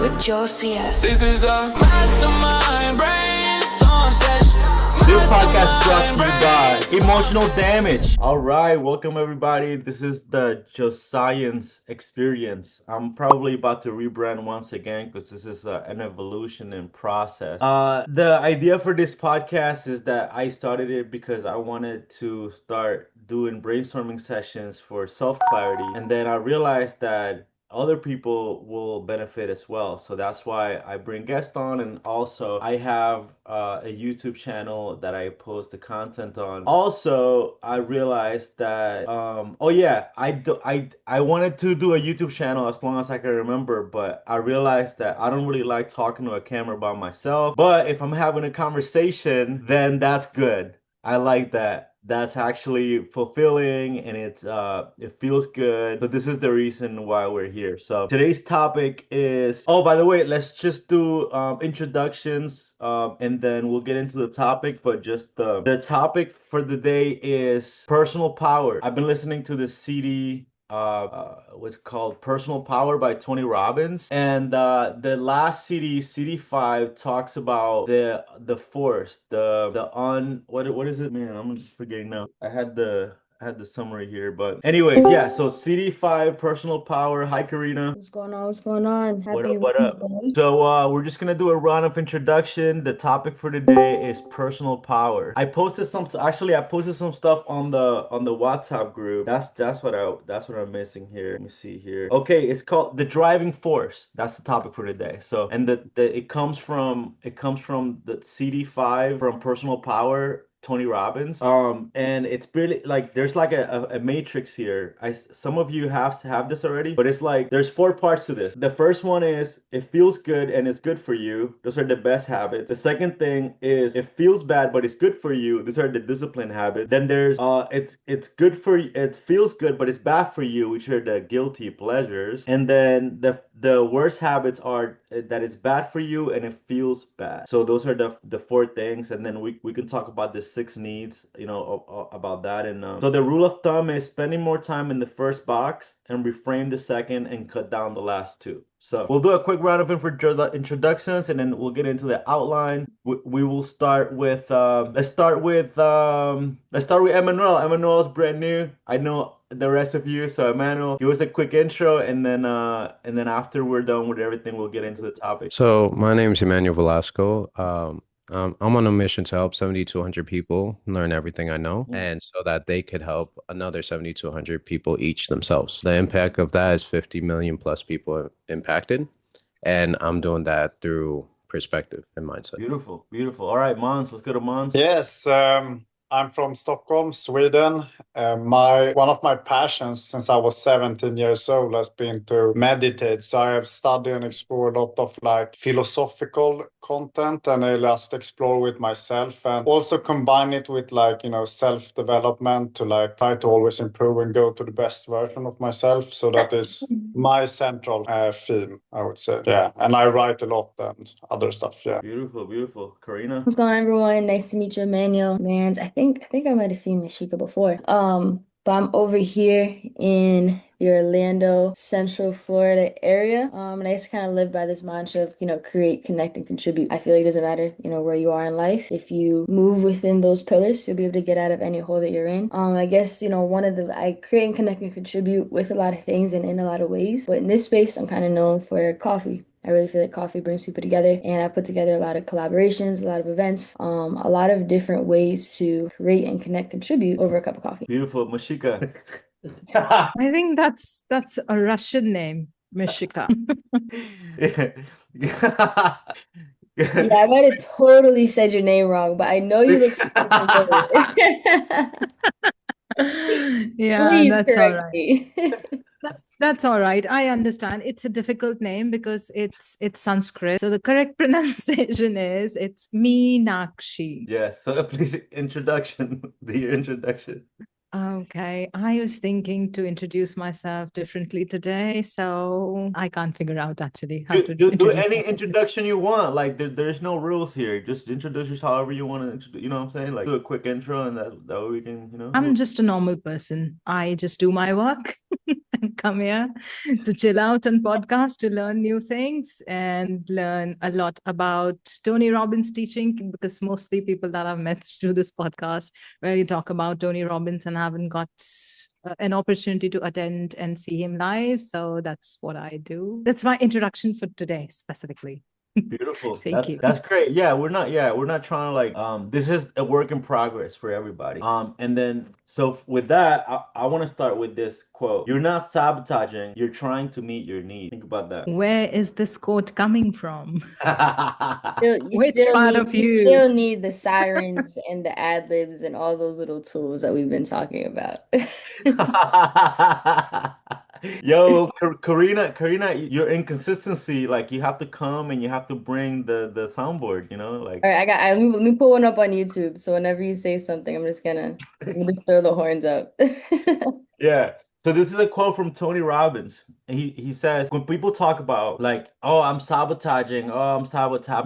with your CS. This is a mastermind brainstorm session. This podcast is brought to you by Emotional Damage. All right, welcome everybody. This is the Josiah's experience. I'm probably about to rebrand once again because this is an evolution in process. The idea for this podcast is that I started it because I wanted to start doing brainstorming sessions for self-clarity, and then I realized that other people will benefit as well. So that's why I bring guests on, and also I have a YouTube channel that I post the content on. Also, I realized that oh yeah, I wanted to do a YouTube channel as long as I can remember, but I realized that I don't really like talking to a camera by myself. But if I'm having a conversation, then that's good. I like that. That's actually fulfilling, and it feels good. But this is the reason why we're here. So today's topic is, oh, by the way, let's just do introductions, and then we'll get into the topic. But just the topic for the day is personal power. I've been listening to this CD, what's called Personal Power by Tony Robbins, and the last CD 5 talks about the force, what is it, man, I'm just forgetting now. I had the summary here, but anyways, yeah, so CD 5, Personal Power. Hi, Karina. What's going on? What's going on? What Happy up, what up? Wednesday. So we're just gonna do a round of introduction. The topic for today is personal power. I posted some stuff on the WhatsApp group. That's what I'm missing here. Let me see here. Okay, it's called the driving force. That's the topic for today. So, and it comes from the CD 5 from Personal Power, Tony Robbins. And it's really like there's like a matrix here. Some of you have this already, but it's like there's 4 parts to this. The first one is it feels good and it's good for you. Those are the best habits. The second thing is it feels bad but it's good for you. These are the disciplined habits. Then there's it's good for you. It feels good but it's bad for you, which are the guilty pleasures. And then the worst habits are that it's bad for you and it feels bad. So those are the 4 things, and then we can talk about the 6 needs, about that. And so the rule of thumb is spending more time in the first box and reframe the second and cut down the last 2. So we'll do a quick round of introductions, and then we'll get into the outline. We will start with let's start with Emmanuel. Emmanuel's brand new. I know the rest of you, so Emmanuel, give us a quick intro, and then after we're done with everything, we'll get into the topic. So my name is Emmanuel Velasco. I'm on a mission to help 70 to 100 people learn everything I know, and so that they could help another 70 to 100 people each themselves. The impact of that is 50 million plus people impacted, and I'm doing that through perspective and mindset. Beautiful, beautiful. All right, Mons, let's go to Mons. Yes, I'm from Stockholm, Sweden. One of my passions since I was 17 years old has been to meditate. So I have studied and explored a lot of like philosophical content, and I just explore with myself and also combine it with self-development to like try to always improve and go to the best version of myself. So that is my central theme, I would say. Yeah, and I write a lot and other stuff. Yeah. Beautiful, beautiful. Karina. What's going on, everyone? Nice to meet you, Emmanuel. Man, I think I might have seen Mishika before. But I'm over here in the Orlando, Central Florida area. And I just kind of live by this mantra of, create, connect, and contribute. I feel like it doesn't matter, where you are in life. If you move within those pillars, you'll be able to get out of any hole that you're in. I guess, I create and connect and contribute with a lot of things and in a lot of ways. But in this space, I'm kind of known for coffee. I really feel like coffee brings people together, and I put together a lot of collaborations, a lot of events, a lot of different ways to create and connect, contribute over a cup of coffee. Beautiful, Mashika. I think that's a Russian name, Mishika. Yeah. Yeah, I might have totally said your name wrong, but I know you look super familiar. Yeah, Please that's all correct right. me. That's all right. I understand. It's a difficult name because it's Sanskrit. So the correct pronunciation is it's Meenakshi. Yes. So please, your introduction. Okay, I was thinking to introduce myself differently today, so I can't figure out actually how to Do introduce any myself. introduction you want. Like there's no rules here. Just introduce yourself however you want to introduce. You know what I'm saying? Like do a quick intro, and that way we can. I'm just a normal person. I just do my work come here to chill out on podcast, to learn new things and learn a lot about Tony Robbins teaching, because mostly people that I've met through this podcast really talk about Tony Robbins and haven't got an opportunity to attend and see him live. So that's what I do. That's my introduction for today specifically. Beautiful. Thank you. That's great. Yeah, we're not trying to like this is a work in progress for everybody. And then with that, I want to start with this quote. You're not sabotaging, you're trying to meet your needs. Think about that. Where is this quote coming from? You Which still part need of you you? still need the sirens and the ad libs and all those little tools that we've been talking about. Yo, Karina, your inconsistency, like you have to come and you have to bring the soundboard, like All right, let me pull one up on YouTube. So whenever you say something, I'm gonna just throw the horns up. yeah. So this is a quote from Tony Robbins. He says when people talk about like, oh, I'm sabotaging, I'm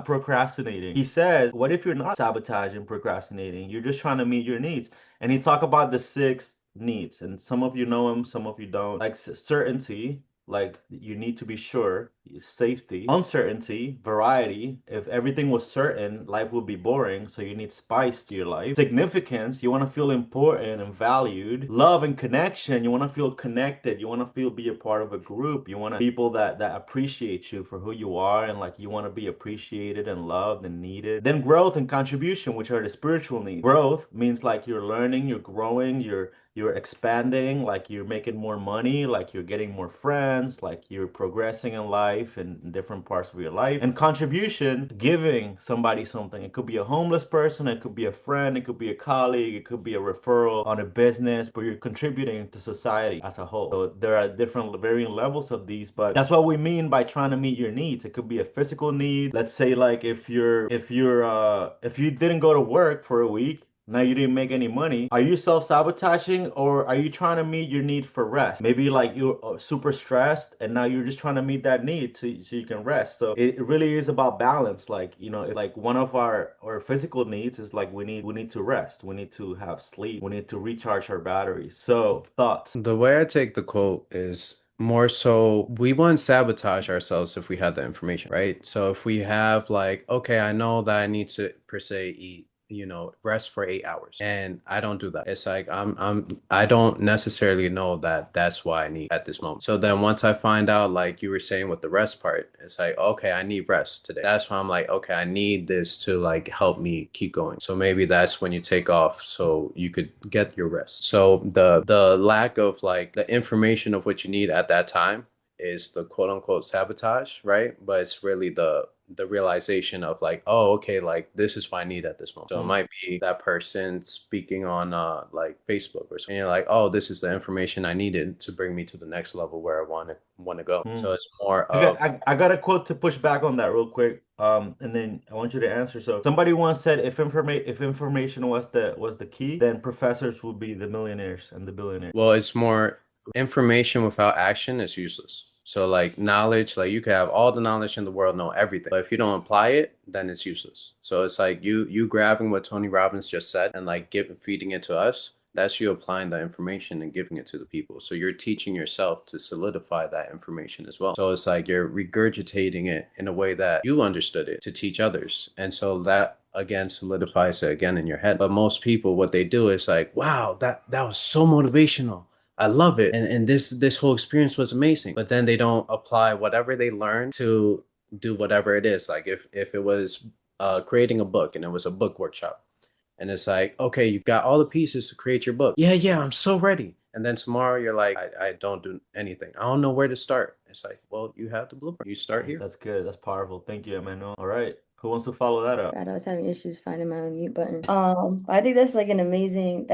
procrastinating. He says, what if you're not sabotaging, procrastinating? You're just trying to meet your needs. And he talk about the 6 needs, and some of you know them, some of you don't. Like certainty, like you need to be sure. Safety, uncertainty, variety. If everything was certain, life would be boring, so you need spice to your life. Significance, you want to feel important and valued. Love and connection, you want to feel connected, you want to feel be a part of a group, you want people that appreciate you for who you are, and like you want to be appreciated and loved and needed. Then growth and contribution, which are the spiritual needs. Growth means like you're learning, you're growing, you're expanding, like you're making more money, like you're getting more friends, like you're progressing in life in different parts of your life. And contribution, giving somebody something. It could be a homeless person, it could be a friend, it could be a colleague, it could be a referral on a business, but you're contributing to society as a whole. So there are different varying levels of these, but that's what we mean by trying to meet your needs. It could be a physical need. Let's say like if you didn't go to work for a week, now you didn't make any money. Are you self-sabotaging, or are you trying to meet your need for rest? Maybe like you're super stressed and now you're just trying to meet that need so you can rest. So it really is about balance. Like, like one of our physical needs is like we need to rest. We need to have sleep. We need to recharge our batteries. So thoughts? The way I take the quote is more so we wouldn't sabotage ourselves if we had the information, right? So if we have like, okay, I know that I need to per se eat, rest for 8 hours, and I don't do that. It's like I don't necessarily know that that's what I need at this moment. So then once I find out, like you were saying with the rest part, it's like, okay, I need rest today. That's why I'm like, okay, I need this to like help me keep going. So maybe that's when you take off so you could get your rest. So the lack of like the information of what you need at that time is the quote unquote sabotage, right? But it's really the realization of like, oh, okay, like this is what I need at this moment. So it might be that person speaking on like Facebook or something. And you're like, oh, this is the information I needed to bring me to the next level where I want to go. So it's more of I got a quote to push back on that real quick. And then I want you to answer. So somebody once said if information was the key, then professors would be the millionaires and the billionaires. well, it's more information without action is useless. So like knowledge, like you can have all the knowledge in the world, know everything, but if you don't apply it, then it's useless. So it's like you grabbing what Tony Robbins just said and like feeding it to us. That's you applying that information and giving it to the people. So you're teaching yourself to solidify that information as well. So it's like you're regurgitating it in a way that you understood it to teach others. And so that again solidifies it again in your head. But most people, what they do is like, wow, that was so motivational. I love it. And this whole experience was amazing. But then they don't apply whatever they learned to do whatever it is. Like if it was creating a book and it was a book workshop, and it's like, okay, you've got all the pieces to create your book. Yeah, I'm so ready. And then tomorrow you're like, I don't do anything. I don't know where to start. It's like, well, you have the blueprint. You start here. That's good. That's powerful. Thank you, Emmanuel. All right. Who wants to follow that up? God, I was having issues finding my unmute button. I think that's like an amazing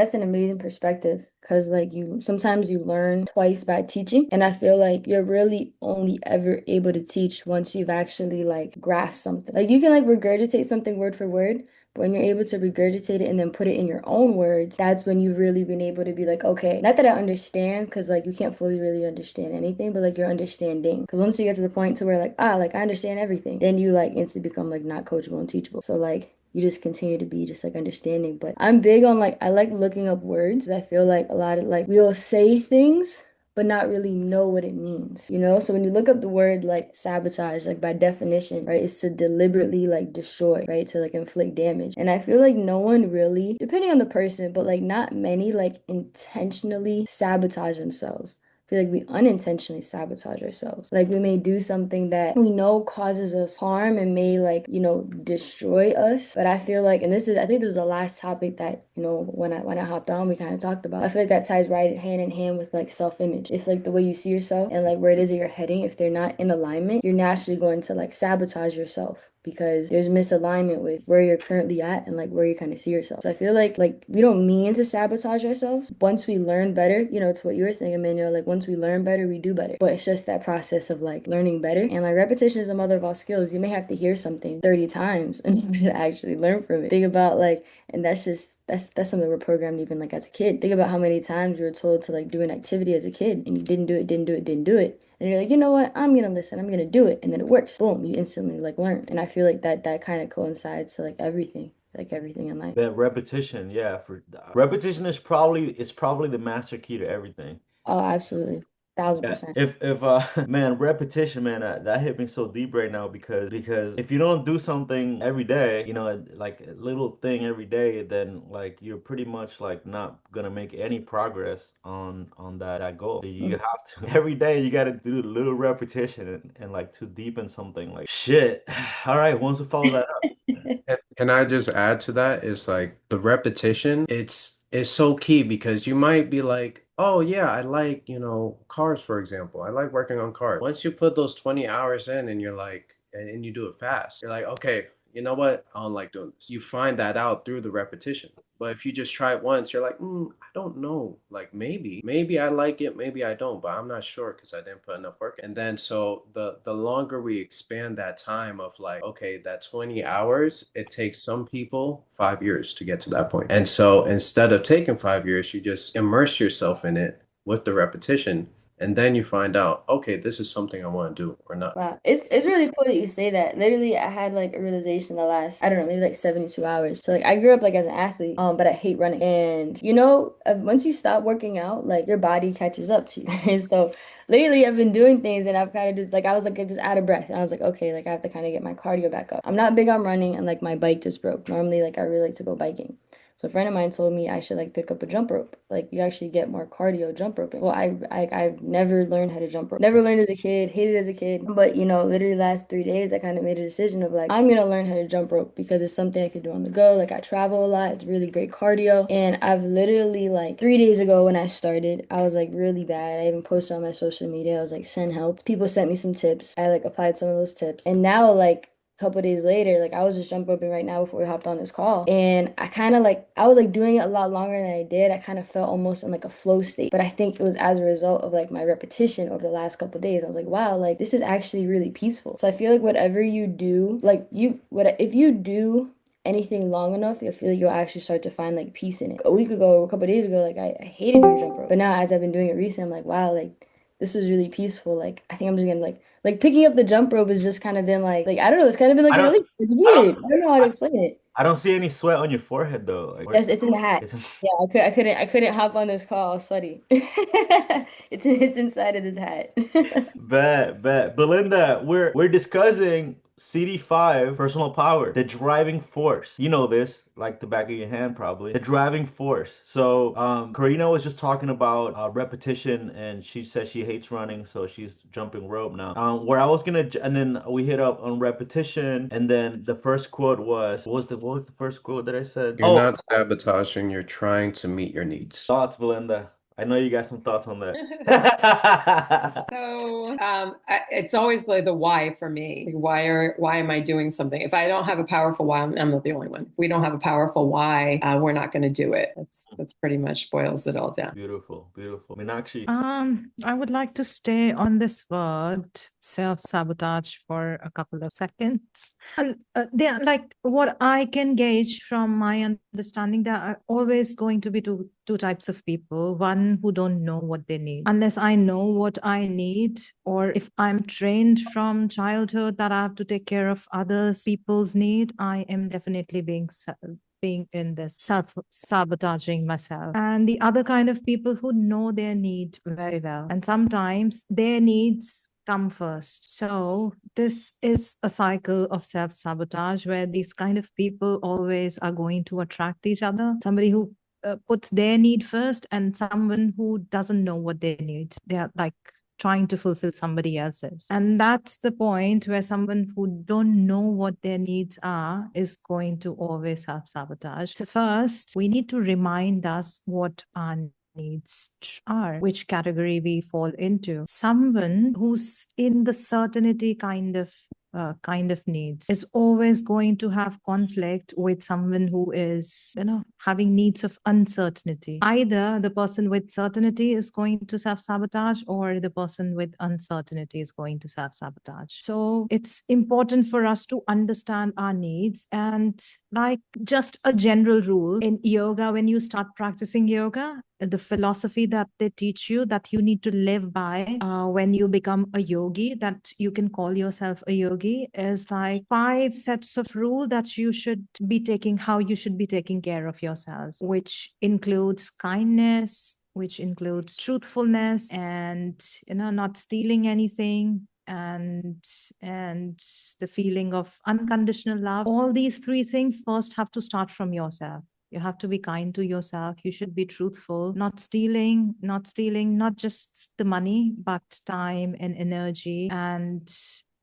perspective, because like sometimes you learn twice by teaching, and I feel like you're really only ever able to teach once you've actually like grasped something. Like you can like regurgitate something word for word, but when you're able to regurgitate it and then put it in your own words, that's when you've really been able to be like, okay, not that I understand, because like you can't fully really understand anything, but like you're understanding. Because once you get to the point to where like, like I understand everything, then you like instantly become like not coachable and teachable. So like you just continue to be just like understanding. But I'm big on like, I like looking up words. I feel like a lot of like we'll say things, but not really know what it means, you know? So when you look up the word like sabotage, like by definition, right, it's to deliberately like destroy, right, to like inflict damage. And I feel like no one really, depending on the person, but like not many like intentionally sabotage themselves. I feel like we unintentionally sabotage ourselves. Like we may do something that we know causes us harm and may like, you know, destroy us. But I feel like, and I think this was the last topic that, you know, when I hopped on, we kind of talked about. I feel like that ties right hand in hand with like self-image. If like the way you see yourself and like where it is that you're heading, if they're not in alignment, you're naturally going to like sabotage yourself, because there's misalignment with where you're currently at and like where you kind of see yourself. So I feel like we don't mean to sabotage ourselves. Once we learn better, you know, it's what you were saying, Emmanuel, like once we learn better, we do better. But it's just that process of like learning better. And like repetition is the mother of all skills. You may have to hear something 30 times in order to actually learn from it. Think about like, and that's something we're programmed even like as a kid. Think about how many times you were told to like do an activity as a kid and you didn't do it. And you're like, you know what? I'm gonna listen. I'm gonna do it, and then it works. Boom! You instantly like learn. And I feel like that kind of coincides to like everything in life. That repetition, yeah, for repetition is probably the master key to everything. Oh, absolutely, thousand Yeah, percent. if man, repetition, man, that hit me so deep right now because if you don't do something every day, you know, like a little thing every day, then like you're pretty much like not gonna make any progress on that goal. You have to every day you gotta do a little repetition and like to deepen something like shit. All right, once to follow that up. Can I just add to that? It's like the repetition, it's so key because you might be like, oh yeah, I like, cars, for example. I like working on cars. Once you put those 20 hours in and you're like, and you do it fast, you're like, okay, you know what? I don't like doing this. You find that out through the repetition. But if you just try it once, you're like, I don't know. Like maybe I like it, maybe I don't, but I'm not sure because I didn't put enough work in. And then so the longer we expand that time of like, okay, that 20 hours, it takes some people 5 years to get to that point. And so instead of taking 5 years, you just immerse yourself in it with the repetition. And then you find out, okay, this is something I want to do or not. Wow, it's really cool that you say that. Literally, I had like a realization the last, I don't know, maybe like 72 hours. So like I grew up like as an athlete, but I hate running. And you know, once you stop working out, like your body catches up to you. And so lately I've been doing things and I've kind of just like I was like just out of breath. And I was like, okay, like I have to kind of get my cardio back up. I'm not big on running and like my bike just broke. Normally, like I really like to go biking. So a friend of mine told me I should like pick up a jump rope. Like you actually get more cardio jump roping. Well, I've never learned how to jump rope. Never learned as a kid, hated as a kid. But you know, literally last 3 days I kind of made a decision of like I'm gonna learn how to jump rope because it's something I could do on the go. Like I travel a lot. It's really great cardio. And I've literally like 3 days ago when I started, I was like really bad. I even posted on my social media. I was like send help. People sent me some tips. I like applied some of those tips. And now like couple days later, like I was just jump roping right now before we hopped on this call, and I kind of like I was like doing it a lot longer than I did. I kind of felt almost in like a flow state, but I think it was as a result of like my repetition over the last couple days. I was like, wow, like this is actually really peaceful. So I feel like whatever you do, like if you do anything long enough, you'll feel like you'll actually start to find like peace in it. A week ago, a couple days ago, like I hated doing jump rope, but now as I've been doing it recently, I'm like, wow, like this was really peaceful. Like I think I'm just gonna like picking up the jump rope has just kind of been like I don't know, it's kind of been like I a don't relief. It's I don't weird. I don't know how to explain it. I don't see any sweat on your forehead though. Like, Yes, it's in the hat. it's Yeah, I couldn't hop on this call. I was sweaty. It's inside of this hat. bet. Belinda, we're discussing CD5, personal power, the driving force. You know this, like the back of your hand probably. The driving force. So, Karina was just talking about repetition, and she said she hates running, so she's jumping rope now. Where I was gonna, and then we hit up on repetition, and then the first quote was, what was the first quote that I said? You're Oh, not sabotaging, you're trying to meet your needs. thoughts, Belinda. I know you got some thoughts on that. So it's always like the why for me. Why am I doing something? If I don't have a powerful why, I'm not the only one. If we don't have a powerful why, we're not going to do it. That's pretty much boils it all down. Beautiful. Meenakshi. I would like to stay on this word self-sabotage for a couple of seconds. They are like what I can gauge from my understanding, there are always going to be two types of people. One who don't know what they need. Unless I know what I need, or if I'm trained from childhood that I have to take care of others people's need, I am definitely being being in this self-sabotaging myself. And the other kind of people who know their need very well. And sometimes their needs come first. So this is a cycle of self-sabotage where these kind of people always are going to attract each other. Somebody who puts their need first and someone who doesn't know what they need. They are like trying to fulfill somebody else's. And that's the point where someone who don't know what their needs are is going to always self-sabotage. So first, we need to remind us what our needs are, which category we fall into. Someone who's in the certainty kind of needs is always going to have conflict with someone who is, having needs of uncertainty. Either the person with certainty is going to self-sabotage or the person with uncertainty is going to self-sabotage. So it's important for us to understand our needs. And like just a general rule in yoga, when you start practicing yoga, the philosophy that they teach you that you need to live by when you become a yogi, that you can call yourself a yogi, is like 5 sets of rules that you should be taking, how you should be taking care of yourselves, which includes kindness, which includes truthfulness, and not stealing anything, and the feeling of unconditional love. All these 3 things first have to start from yourself. You have to be kind to yourself. You should be truthful, not stealing, not just the money, but time and energy,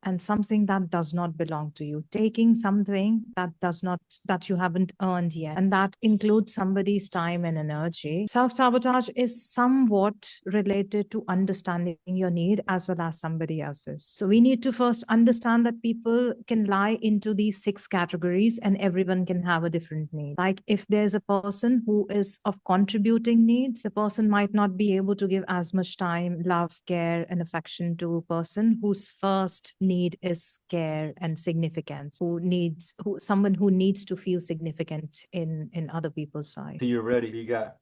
and something that does not belong to you, taking something that you haven't earned yet, and that includes somebody's time and energy. Self-sabotage is somewhat related to understanding your need as well as somebody else's. So we need to first understand that people can lie into these 6 categories and everyone can have a different need. Like if there's a person who is of contributing needs, the person might not be able to give as much time, love, care, and affection to a person whose first need is care and significance, someone who needs to feel significant in other people's lives. So you're ready. You got.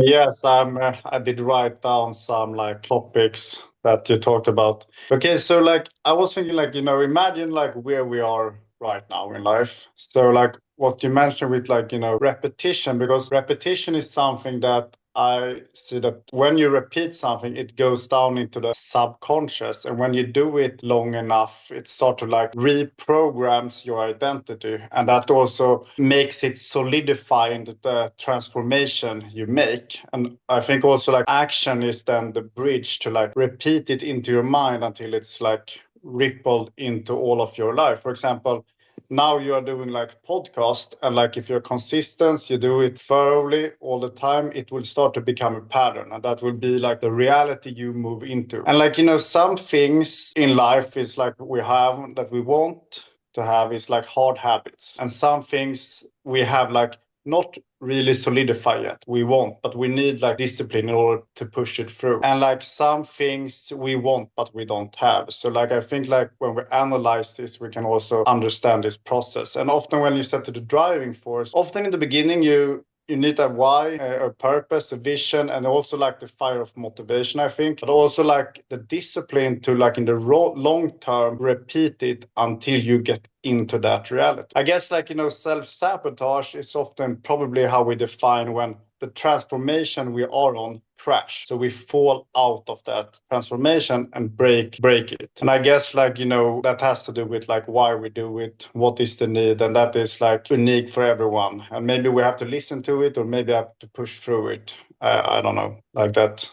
Yes, I did write down some like topics that you talked about. Okay, so like I was thinking like, imagine like where we are right now in life. So like what you mentioned with like, repetition, because repetition is something that I see that when you repeat something, it goes down into the subconscious. And when you do it long enough, it sort of like reprograms your identity. And that also makes it solidify in the transformation you make. And I think also like action is then the bridge to like repeat it into your mind until it's like rippled into all of your life. For example, now you are doing like podcast, and like if you're consistent, you do it thoroughly all the time, it will start to become a pattern, and that will be like the reality you move into. And like, some things in life is like we have that we want to have is like hard habits, and some things we have like not really solidify yet. We want, but we need like discipline in order to push it through. And like some things we want, but we don't have. So like I think like when we analyze this, we can also understand this process. And often when you set to the driving force, often in the beginning you need a why, a purpose, a vision, and also like the fire of motivation, I think, but also like the discipline to like in the long term, repeat it until you get into that reality. I guess like, self-sabotage is often probably how we define when the transformation we are on crash. So we fall out of that transformation and break it. And I guess like, that has to do with like why we do it, what is the need, and that is like unique for everyone. And maybe we have to listen to it, or maybe have to push through it. I don't know, like that.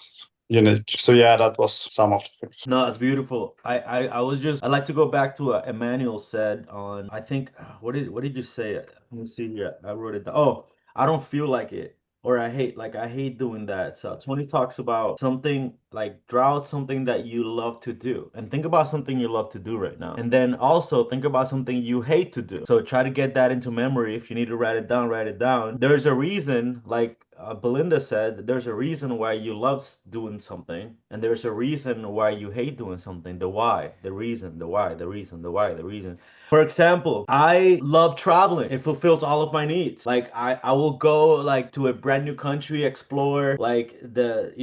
Unique. So yeah, that was some of the things. No, it's beautiful. I I'd like to go back to what Emmanuel said on, I think, what did you say? Let me see here. I wrote it down. Oh, I don't feel like it. Or I hate doing that. So Tony talks about something like draw out something that you love to do, and think about something you love to do right now. And then also think about something you hate to do. So try to get that into memory. If you need to write it down, write it down. There's a reason, like Belinda said, there's a reason why you love doing something, and there's a reason why you hate doing something. The why, the reason, the why, the reason, the why, the reason. For example, I love traveling. It fulfills all of my needs. Like I will go like to a brand new country, explore like the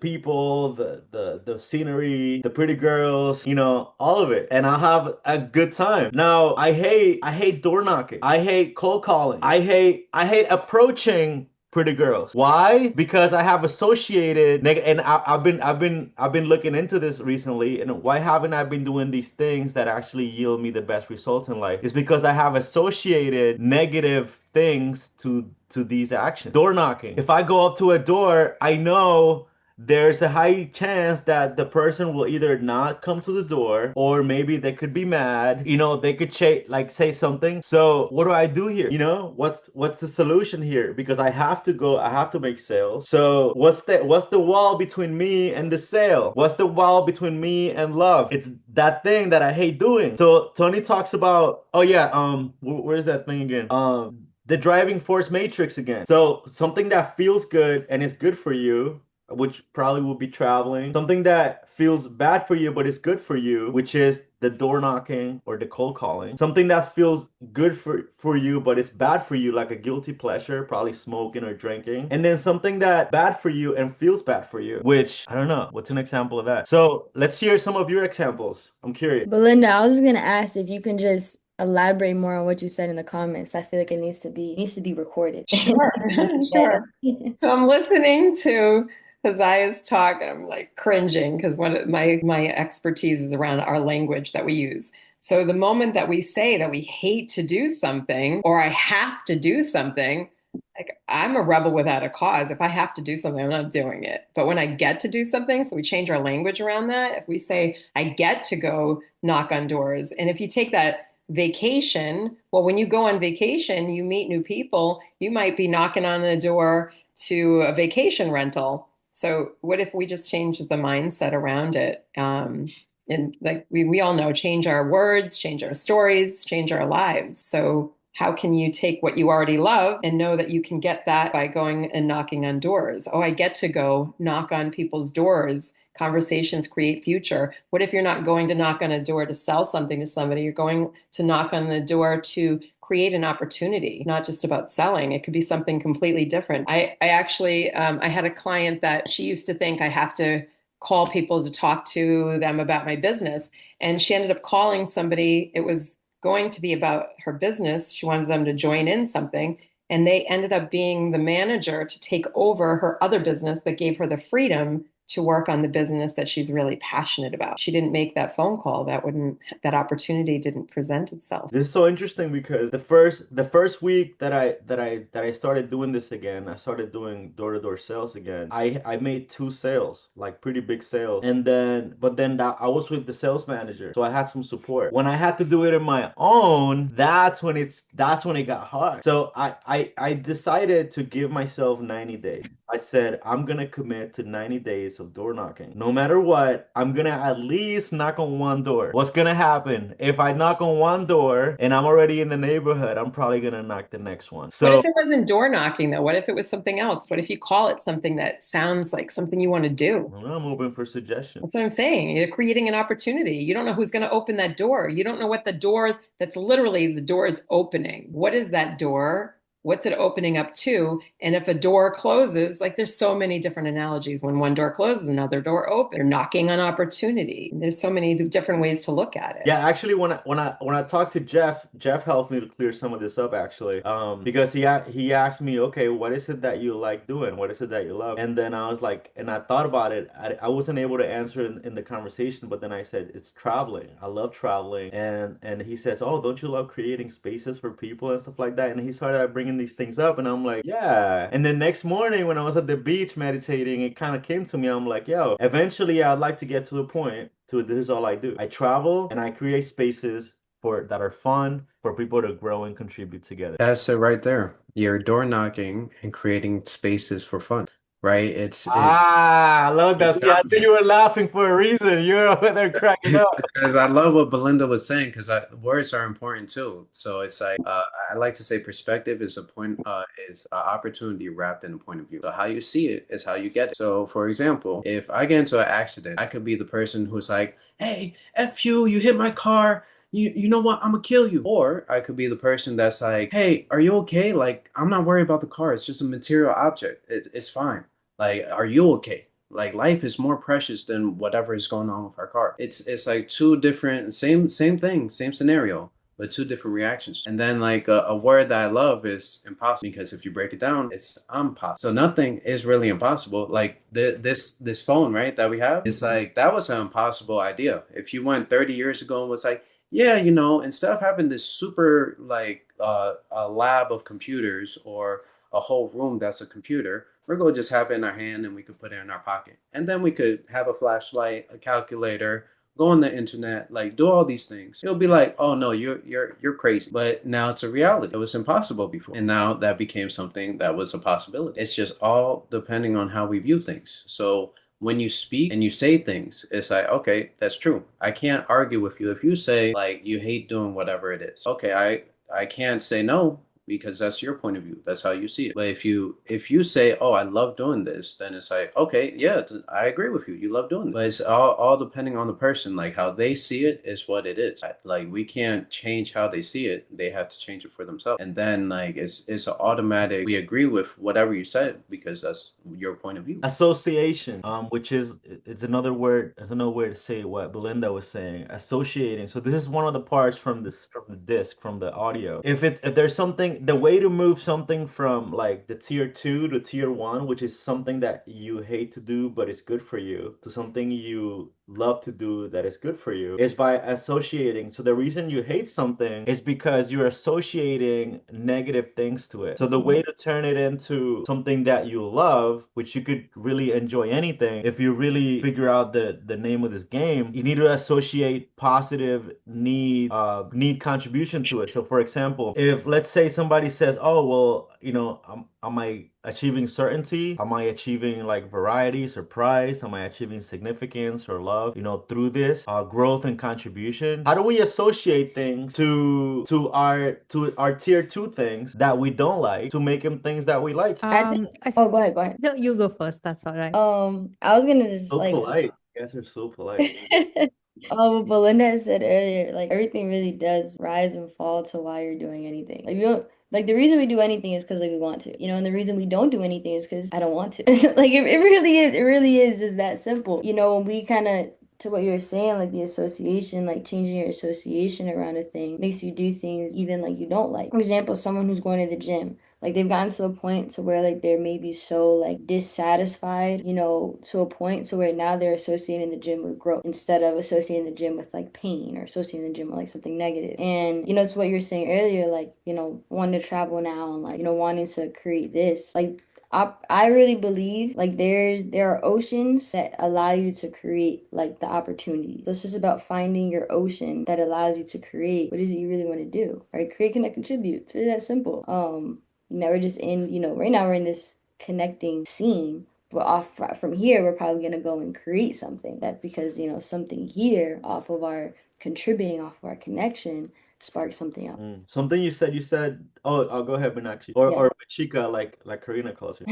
people, the scenery, the pretty girls, all of it. And I'll have a good time. Now I hate door knocking. I hate cold calling. I hate approaching pretty girls. Why? Because I have associated and I've been looking into this recently. And why haven't I been doing these things that actually yield me the best results in life? Is because I have associated negative things to these actions. Door knocking. If I go up to a door, I know there's a high chance that the person will either not come to the door, or maybe they could be mad. They could say something. So what do I do here? What's the solution here? Because I have to make sales. So what's the wall between me and the sale? What's the wall between me and love? It's that thing that I hate doing. So Tony talks about, oh yeah, where's that thing again? The driving force matrix again. So something that feels good and is good for you, which probably will be traveling. Something that feels bad for you but is good for you, which is the door knocking or the cold calling. Something that feels good for you but it's bad for you, like a guilty pleasure, probably smoking or drinking. And then something that bad for you and feels bad for you, which I don't know. What's an example of that? So let's hear some of your examples. I'm curious. Belinda, I was just gonna ask if you can just elaborate more on what you said in the comments. I feel like it needs to be recorded. Sure, sure. So I'm listening to Keziah's talk and I'm like cringing because one of my expertise is around our language that we use. So the moment that we say that we hate to do something or I have to do something, like I'm a rebel without a cause. If I have to do something, I'm not doing it. But when I get to do something, so we change our language around that. If we say I get to go knock on doors, and if you take that vacation, well, when you go on vacation, you meet new people. You might be knocking on the door to a vacation rental. So what if we just change the mindset around it? And like we all know, change our words, change our stories, change our lives. So how can you take what you already love and know that you can get that by going and knocking on doors? Oh, I get to go knock on people's doors. Conversations create future. What if you're not going to knock on a door to sell something to somebody? You're going to knock on the door to create an opportunity, not just about selling. It could be something completely different. I actually, I had a client that she used to think I have to call people to talk to them about my business. And she ended up calling somebody. It was going to be about her business. She wanted them to join in something. And they ended up being the manager to take over her other business that gave her the freedom to work on the business that she's really passionate about. She didn't make that phone call. That opportunity didn't present itself. This is so interesting because the first week that I started doing this again, I started doing door-to-door sales again. I made 2 sales, like pretty big sales. But then I was with the sales manager, so I had some support. When I had to do it on my own, that's when it got hard. So I decided to give myself 90 days. I said, I'm gonna commit to 90 days of door knocking. No matter what, I'm gonna at least knock on one door. What's gonna happen? If I knock on one door and I'm already in the neighborhood, I'm probably gonna knock the next one. What So if it wasn't door knocking though? What if it was something else? What if you call it something that sounds like something you want to do? I'm open for suggestions. That's what I'm saying. You're creating an opportunity. You don't know who's going to open that door. You don't know what the door that's literally the door is opening. What is that door? What's it opening up to? And if a door closes, like there's so many different analogies. When one door closes, another door opens. You're knocking on opportunity. There's so many different ways to look at it. Yeah, actually, when I talked to Jeff helped me to clear some of this up actually. Because he asked me, okay, what is it that you like doing? What is it that you love? And then I was like, and I thought about it. I wasn't able to answer in the conversation, but then I said it's traveling. I love traveling, and he says, oh, don't you love creating spaces for people and stuff like that? And he started bringing these things up, and I'm like, yeah. And then next morning when I was at the beach meditating, it kind of came to me. I'm like, yo, eventually I'd like to get to the point to this is all I do. I travel and I create spaces that are fun for people to grow and contribute together. That's it right there. You're door knocking and creating spaces for fun. right? It's it Ah, I love that. See, I knew you were laughing for a reason. You're over there cracking up. because I love what Belinda was saying because words are important too. So it's like I like to say perspective is a point is an opportunity wrapped in a point of view. So how you see it is how you get it. So for example, if I get into an accident, I could be the person who's like, "Hey, F you, you hit my car. You know what? I'm gonna kill you." Or I could be the person that's like, "Hey, are you okay? Like, I'm not worried about the car. It's just a material object. It's fine. Like, are you okay?" Like life is more precious than whatever is going on with our car. It's like two different same thing, same scenario, but two different reactions. And then like a word that I love is impossible because if you break it down, it's impossible. So nothing is really impossible. Like this phone, right, that we have, it's like that was an impossible idea. If you went 30 years ago and was like, yeah, instead of having this super like a lab of computers or a whole room that's a computer, we're going to just have it in our hand and we could put it in our pocket. And then we could have a flashlight, a calculator, go on the internet, like do all these things. It'll be like, oh no, you're crazy. But now it's a reality. It was impossible before. And now that became something that was a possibility. It's just all depending on how we view things. So when you speak and you say things, it's like, okay, that's true. I can't argue with you. If you say like you hate doing whatever it is, okay, I can't say no because that's your point of view. That's how you see it. But if you say, "Oh, I love doing this," then it's like, okay, yeah, I agree with you. You love doing it. But it's all depending on the person. Like how they see it is what it is. Like we can't change how they see it. They have to change it for themselves. And then like it's an automatic. We agree with whatever you said because that's your point of view. Association, which is it's another word, it's another way to say what Belinda was saying. Associating. So this is one of the parts from the disc, from the audio. If there's something, the way to move something from like the tier two to tier one, which is something that you hate to do but it's good for you, to something you love to do that is good for you, is by associating. So the reason you hate something is because you're associating negative things to it. So the way to turn it into something that you love, which you could really enjoy anything, if you really figure out the name of this game, you need to associate positive need contribution to it. So for example, if let's say somebody says, oh well, am I achieving certainty? Am I achieving like variety, surprise? Am I achieving significance or love, through this growth and contribution? How do we associate things to our tier two things that we don't like to make them things that we like? Oh, go ahead, go ahead. No, you go first. That's all right. I was gonna just So polite. You guys are so polite. what Belinda has said earlier, like everything really does rise and fall to why you're doing anything. Like you don't like the reason we do anything is because like we want to, and the reason we don't do anything is because I don't want to. Like it really is just that simple. When we kind of to what you're saying, like the association, like changing your association around a thing makes you do things even like you don't like. For example, someone who's going to the gym. Like they've gotten to a point to where like they're maybe so like dissatisfied, to a point to where now they're associating the gym with growth instead of associating the gym with like pain or associating the gym with like something negative. And it's what you were saying earlier, like, wanting to travel now and like, wanting to create this. Like I really believe like there are oceans that allow you to create like the opportunity. So it's just about finding your ocean that allows you to create what is it you really want to do, right? Create, connect, contribute. It's really that simple. We're just in, right now we're in this connecting scene. But from here, we're probably gonna go and create something that because something here off of our contributing off of our connection sparks something else. Something you said. Oh, I'll go ahead, Meenakshi. Or Chica, like Karina calls you.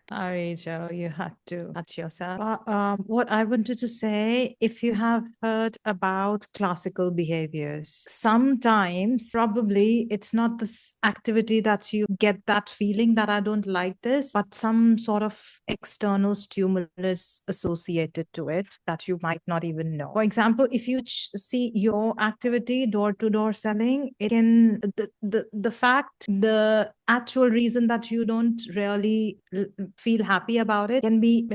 Sorry, Joe, you had to cut yourself. What I wanted to say, if you have heard about classical behaviors, sometimes probably it's not this activity that you get that feeling that I don't like this, but some sort of external stimulus associated to it that you might not even know. For example, if you see your activity door-to-door selling, it can the actual reason that you don't really feel happy about it can be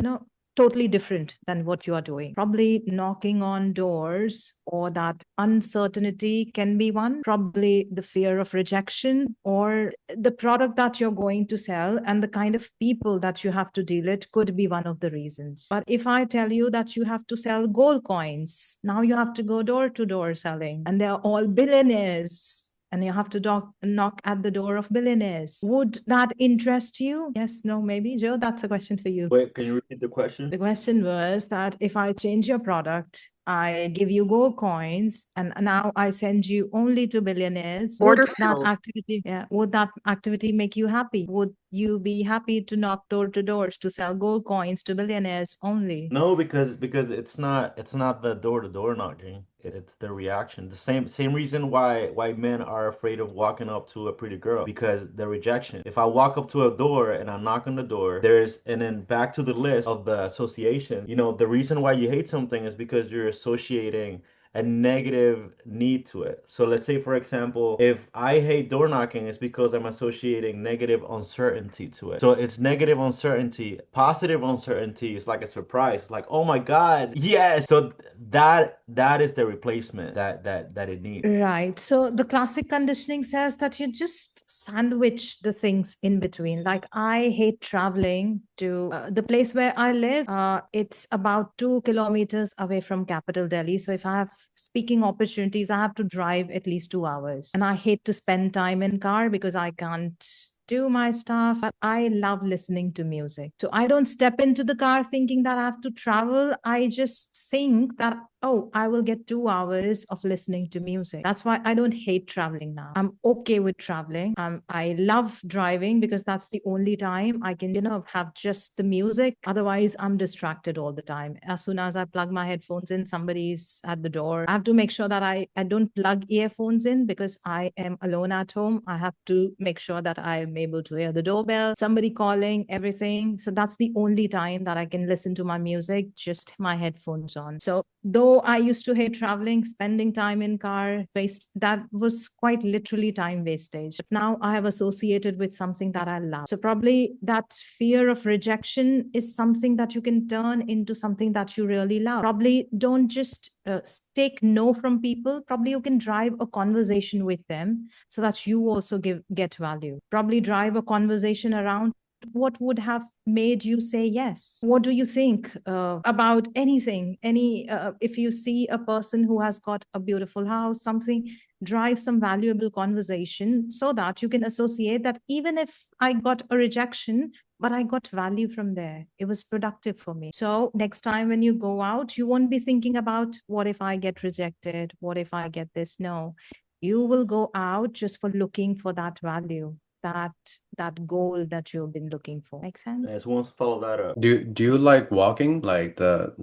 totally different than what you are doing. Probably knocking on doors or that uncertainty can be one. Probably the fear of rejection or the product that you're going to sell and the kind of people that you have to deal with could be one of the reasons. But if I tell you that you have to sell gold coins, now you have to go door to door selling and they're all billionaires. and you have to knock at the door of billionaires. Would that interest you? Yes, no, maybe. Joe, that's a question for you. Wait, can you repeat the question? The question was that if I change your product, I give you gold coins, and now I send you only to billionaires. Would that activity make you happy? Would you be happy to knock door to doors to sell gold coins to billionaires only? No, because it's not the door-to-door knocking. It's the reaction. The same reason why men are afraid of walking up to a pretty girl, because the rejection. If I walk up to a door and I knock on the door, and then back to the list of the association. The reason why you hate something is because you're associating a negative need to it. So let's say, for example, if I hate door knocking, it's because I'm associating negative uncertainty to it. So it's negative uncertainty. Positive uncertainty is like a surprise, like, oh my God, yes. So that is the replacement that it needs. Right. So the classic conditioning says that you just sandwich the things in between. Like, I hate traveling to the place where I live. It's about 2 kilometers away from capital Delhi. So if I have speaking opportunities, I have to drive at least 2 hours. And I hate to spend time in car because I can't do my stuff, but I love listening to music. So I don't step into the car thinking that I have to travel. I just think that, oh, I will get 2 hours of listening to music. That's why I don't hate traveling now. I'm okay with traveling. I love driving because that's the only time I can, have just the music. Otherwise, I'm distracted all the time. As soon as I plug my headphones in, somebody's at the door. I have to make sure that I don't plug earphones in because I am alone at home. I have to make sure that I'm able to hear the doorbell, somebody calling, everything. So that's the only time that I can listen to my music, just my headphones on. So though I used to hate traveling, spending time in car, that was quite literally time wastage. But now I have associated with something that I love. So probably that fear of rejection is something that you can turn into something that you really love. Probably don't just take no from people. Probably you can drive a conversation with them so that you also get value. Probably drive a conversation around what would have made you say yes. What do you think about anything? If you see a person who has got a beautiful house, something, drive some valuable conversation so that you can associate that even if I got a rejection, but I got value from there. It was productive for me. So next time when you go out, you won't be thinking about what if I get rejected? What if I get this? No, you will go out just for looking for that value, that goal that you've been looking for. Make sense? I just want to follow that up. Do you like walking, like the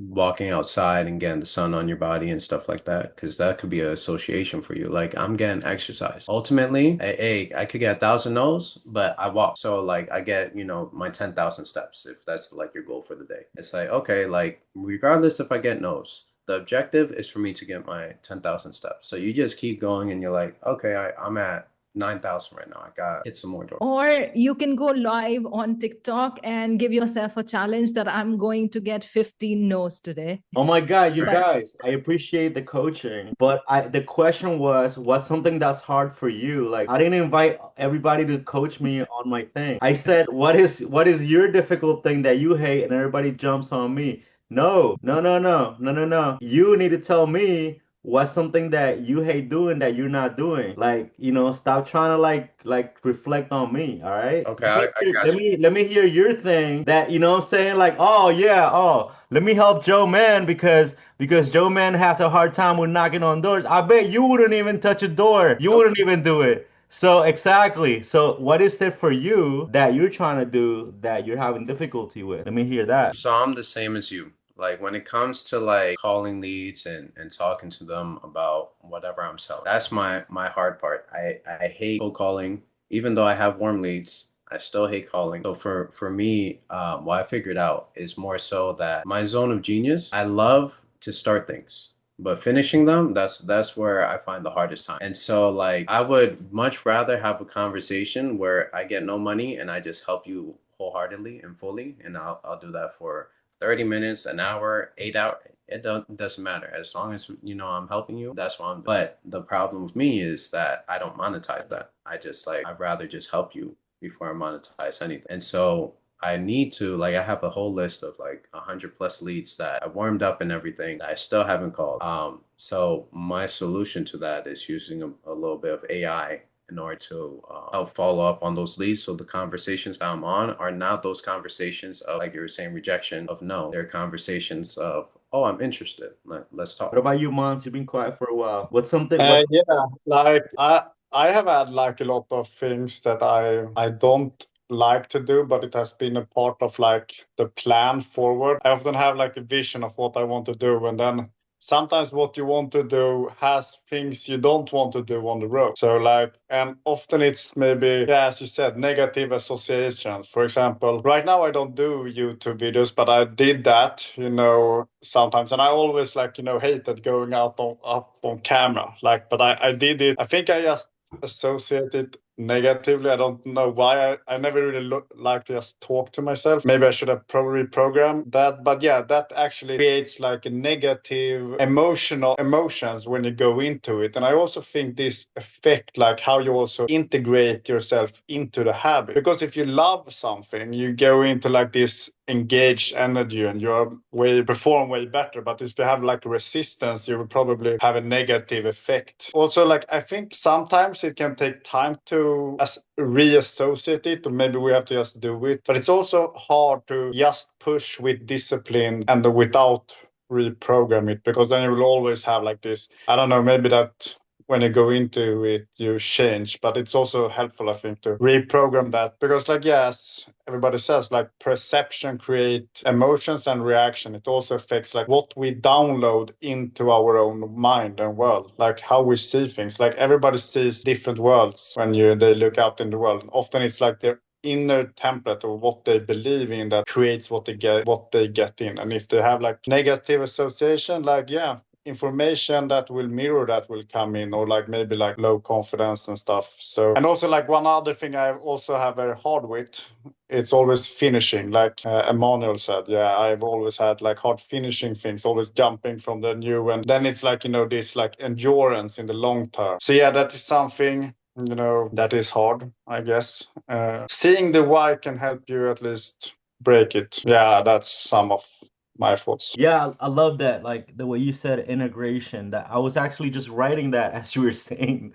walking outside and getting the sun on your body and stuff like that? Because that could be an association for you. Like, I'm getting exercise. Ultimately, I could get 1,000 no's, but I walk. So like I get, my 10,000 steps, if that's like your goal for the day. It's like, okay, like regardless if I get no's, the objective is for me to get my 10,000 steps. So you just keep going and you're like, okay, I'm at 9,000 right now. I got hit some more doors. Or you can go live on TikTok and give yourself a challenge that I'm going to get 15 no's today. Oh my God, you Right. guys, I appreciate the coaching, but the question was, what's something that's hard for you? Like, I didn't invite everybody to coach me on my thing. I said, what is your difficult thing that you hate, and everybody jumps on me. No, no, no, no, no, no, no. You need to tell me what's something that you hate doing that you're not doing. Like, stop trying to like reflect on me, all right? Okay, I got Let you. me hear your thing that, I'm saying, like, oh yeah, oh, let me help Joe Man because Joe Man has a hard time with knocking on doors. I bet you wouldn't even touch a door. You wouldn't even do it. So exactly. So what is it for you that you're trying to do that you're having difficulty with? Let me hear that. So I'm the same as you. Like when it comes to like calling leads and talking to them about whatever I'm selling, that's my hard part. I hate cold calling. Even though I have warm leads, I still hate calling. So for me, what I figured out is more so that my zone of genius, I love to start things. But finishing them, that's where I find the hardest time. And so like I would much rather have a conversation where I get no money and I just help you wholeheartedly and fully, and I'll do that for 30 minutes, an hour, 8 hours. It doesn't matter. As long as I'm helping you, that's what I'm doing. But the problem with me is that I don't monetize that. I'd rather just help you before I monetize anything. And so I need to, like, I have a whole list of like 100+ leads that I warmed up and everything that I still haven't called. So my solution to that is using a little bit of AI in order to help follow up on those leads. So the conversations that I'm on are not those conversations of, like you were saying, rejection of no. They're conversations of, oh, I'm interested. Let's talk. What about you, Mons? You've been quiet for a while. What's something? Yeah, like I have had like a lot of things that I don't like to do, but it has been a part of like the plan forward. I often have like a vision of what I want to do, and then sometimes what you want to do has things you don't want to do on the road. So like, and often it's maybe, yeah, as you said, negative associations. For example, right now I don't do YouTube videos, but I did that, sometimes. And I always like, hated going out up on camera. Like, but I did it. I think I just associated negatively. I don't know why. I never really like to just talk to myself. Maybe I should have probably programmed that. But yeah, that actually creates like a negative emotions when you go into it. And I also think this affect like how you also integrate yourself into the habit. Because if you love something, you go into like this engaged energy and you perform way better. But if you have like resistance, you will probably have a negative effect. Also, like I think sometimes it can take time to reassociate it, or maybe we have to just do it. But it's also hard to just push with discipline and without reprogram it, because then you will always have like this, I don't know, maybe that when you go into it, you change. But it's also helpful, I think, to reprogram that. Because like, yes, everybody says like perception create emotions and reaction. It also affects like what we download into our own mind and world, like how we see things. Like everybody sees different worlds when they look out in the world. Often it's like their inner template or what they believe in that creates what they get in. And if they have like negative association, like, yeah, information that will mirror that will come in, or like maybe like low confidence and stuff. So, and also like one other thing I also have very hard with, it's always finishing, like Emmanuel said. Yeah, I've always had like hard finishing things, always jumping from the new, and then it's like, this like endurance in the long term. So yeah, that is something, that is hard, I guess. Seeing the why can help you at least break it. Yeah, that's some of my thoughts. Yeah, I love that. Like the way you said integration, that I was actually just writing that as you were saying.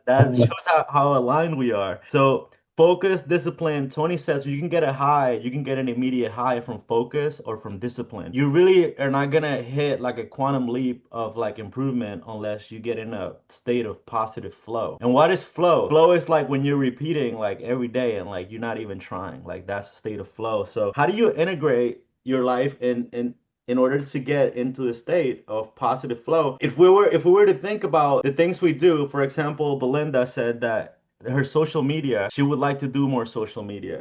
That shows how aligned we are. So focus, discipline. Tony says you can get a high, you can get an immediate high from focus or from discipline. You really are not gonna hit like a quantum leap of like improvement unless you get in a state of positive flow. And what is flow? Flow is like when you're repeating like every day and like you're not even trying. Like that's a state of flow. So how do you integrate your life in order to get into a state of positive flow? If we were to think about the things we do, for example, Belinda said that her social media, she would like to do more social media,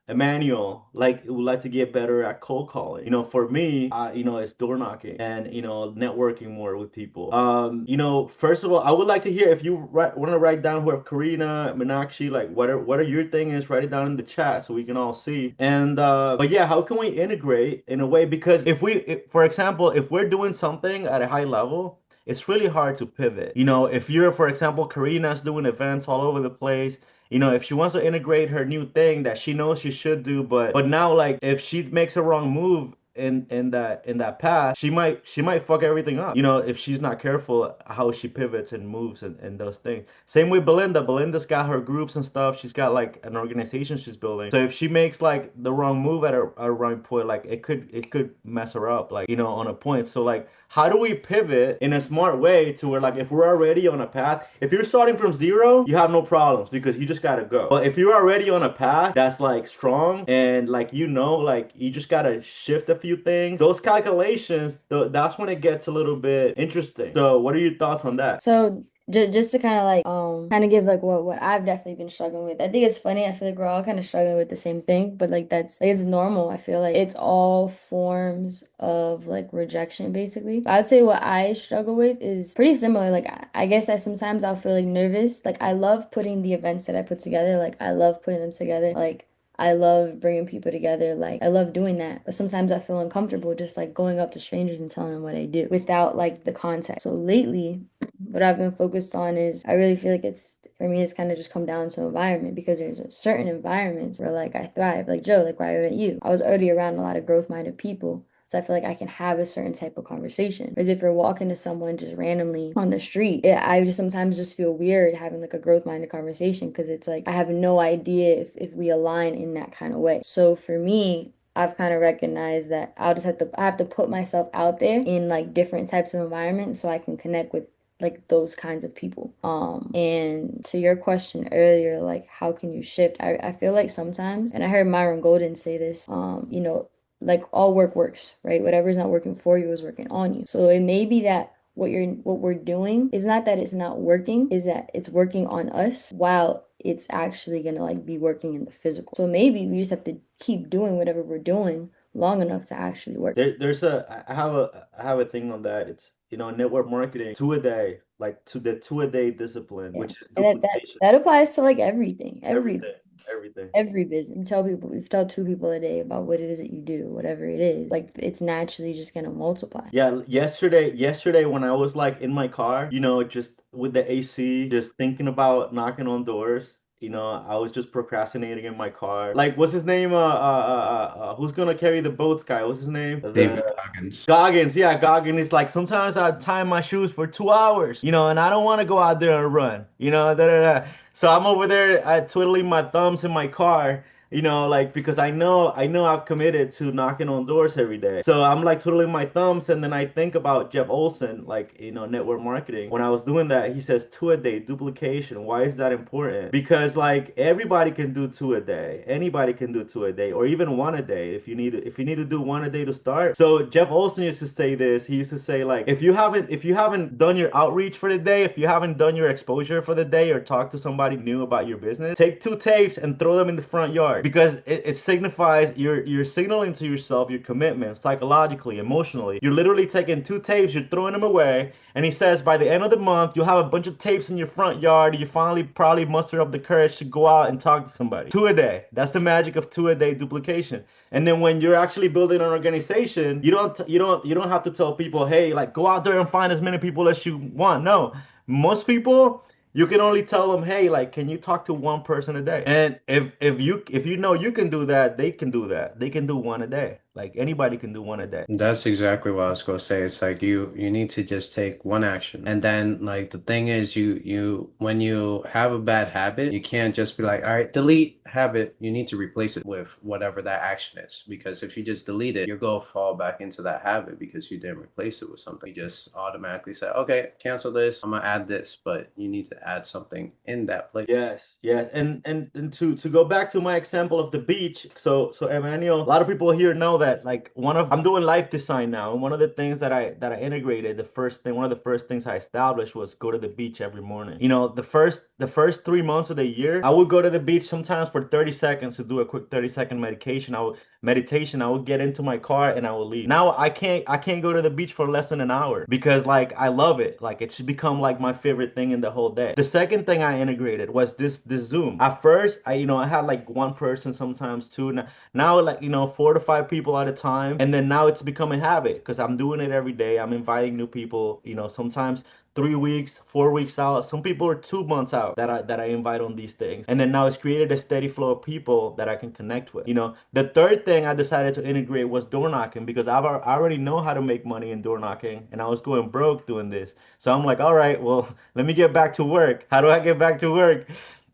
Emmanuel would like to get better at cold calling. For me, it's door knocking and networking more with people. First of all, I would like to hear if you want to write down where Karina, Meenakshi, like what are your thing is, write it down in the chat so we can all see. And but yeah, how can we integrate in a way? Because for example, if we're doing something at a high level, it's really hard to pivot. If you're, for example, Karina's doing events all over the place, if she wants to integrate her new thing that she knows she should do, but now like if she makes a wrong move in that path, she might fuck everything up. If she's not careful how she pivots and moves and does things. Same with Belinda. Belinda's got her groups and stuff. She's got like an organization she's building. So if she makes like the wrong move at a wrong point, like it could mess her up, like on a point. So like how do we pivot in a smart way to where like if we're already on a path, if you're starting from zero, you have no problems because you just gotta go. But if you're already on a path that's like strong and like like you just gotta shift a few things, those calculations, that's when it gets a little bit interesting. So what are your thoughts on that? So just to kind of like kind of give like what I've definitely been struggling with. I think it's funny. I feel like we're all kind of struggling with the same thing, but like that's like it's normal. I feel like it's all forms of like rejection basically. I'd say what I struggle with is pretty similar. Like I guess that sometimes I'll feel like nervous. Like I love putting the events that I put together. Like I love putting them together. Like I love bringing people together. Like, I love doing that. But sometimes I feel uncomfortable just like going up to strangers and telling them what I do without like the context. So lately, what I've been focused on is I really feel like for me, it's kind of just come down to environment, because there's certain environments where like I thrive, like Joe, like where I met you. I was already around a lot of growth-minded people. So I feel like I can have a certain type of conversation. Whereas if you're walking to someone just randomly on the street, I just sometimes just feel weird having like a growth-minded conversation, because it's like I have no idea if we align in that kind of way. So for me, I've kind of recognized that I have to put myself out there in like different types of environments so I can connect with like those kinds of people. And to your question earlier, like how can you shift? I feel like sometimes, and I heard Myron Golden say this, like all work works, right? Whatever's not working for you is working on you. So it may be that what we're doing is not that it's not working, is that it's working on us while it's actually gonna like be working in the physical. So maybe we just have to keep doing whatever we're doing long enough to actually work. I have a thing on that. It's, network marketing, two a day, like to the two a day discipline, Yeah. which is And that duplication. that applies to like everything, Everything, everything. every business. You tell two people a day about what it is that you do, whatever it is, like it's naturally just gonna multiply. Yeah, yesterday when I was like in my car, just with the AC, just thinking about knocking on doors. I was just procrastinating in my car. Like, what's his name? Who's gonna carry the boats guy? What's his name? David Goggins. Goggins. Yeah, Goggins is like, sometimes I tie my shoes for 2 hours, and I don't want to go out there and run, da, da, da. So I'm over there twiddling my thumbs in my car, like, because I know I've committed to knocking on doors every day. So I'm like twiddling my thumbs, and then I think about Jeff Olson, like, network marketing. When I was doing that, he says two a day, duplication. Why is that important? Because like everybody can do two a day. Anybody can do two a day, or even one a day if you need to do one a day to start. So Jeff Olson used to say this. He used to say, like, if you haven't done your outreach for the day, if you haven't done your exposure for the day, or talked to somebody new about your business, take 2 tapes and throw them in the front yard, because it signifies you're signaling to yourself your commitment psychologically, emotionally. You're literally taking 2 tapes, you're throwing them away, and he says by the end of the month you'll have a bunch of tapes in your front yard. You finally probably muster up the courage to go out and talk to somebody. Two a day. That's the magic of two a day duplication. And then when you're actually building an organization, you don't have to tell people, hey, like, go out there and find as many people as you want. No, most people, you can only tell them, hey, like, can you talk to one person a day? And if you know you can do that, they can do that. They can do one a day. Like, anybody can do one a day. That's exactly what I was gonna say. It's like you need to just take one action. And then like the thing is you when you have a bad habit, you can't just be like, all right, delete habit. You need to replace it with whatever that action is. Because if you just delete it, you're gonna fall back into that habit because you didn't replace it with something. You just automatically say, okay, cancel this, I'm gonna add this, but you need to add something in that place. Yes, yes. And to go back to my example of the beach, so Emmanuel, a lot of people here know that, like, I'm doing life design now, and one of the things that I integrated, one of the first things I established was go to the beach every morning. The first 3 months of the year, I would go to the beach sometimes for 30 seconds to do a quick 30-second meditation. I would get into my car and I would leave. Now I can't go to the beach for less than an hour, because like I love it. Like, it's become like my favorite thing in the whole day. The second thing I integrated was this Zoom. At first, I had like one person, sometimes two. Now like 4 to 5 people at a time, and then now it's become a habit because I'm doing it every day. I'm inviting new people. Sometimes 3 weeks, 4 weeks out. Some people are 2 months out that I invite on these things. And then now it's created a steady flow of people that I can connect with. The third thing I decided to integrate was door knocking, because I already know how to make money in door knocking, and I was going broke doing this. So I'm like, all right, well, let me get back to work. How do I get back to work?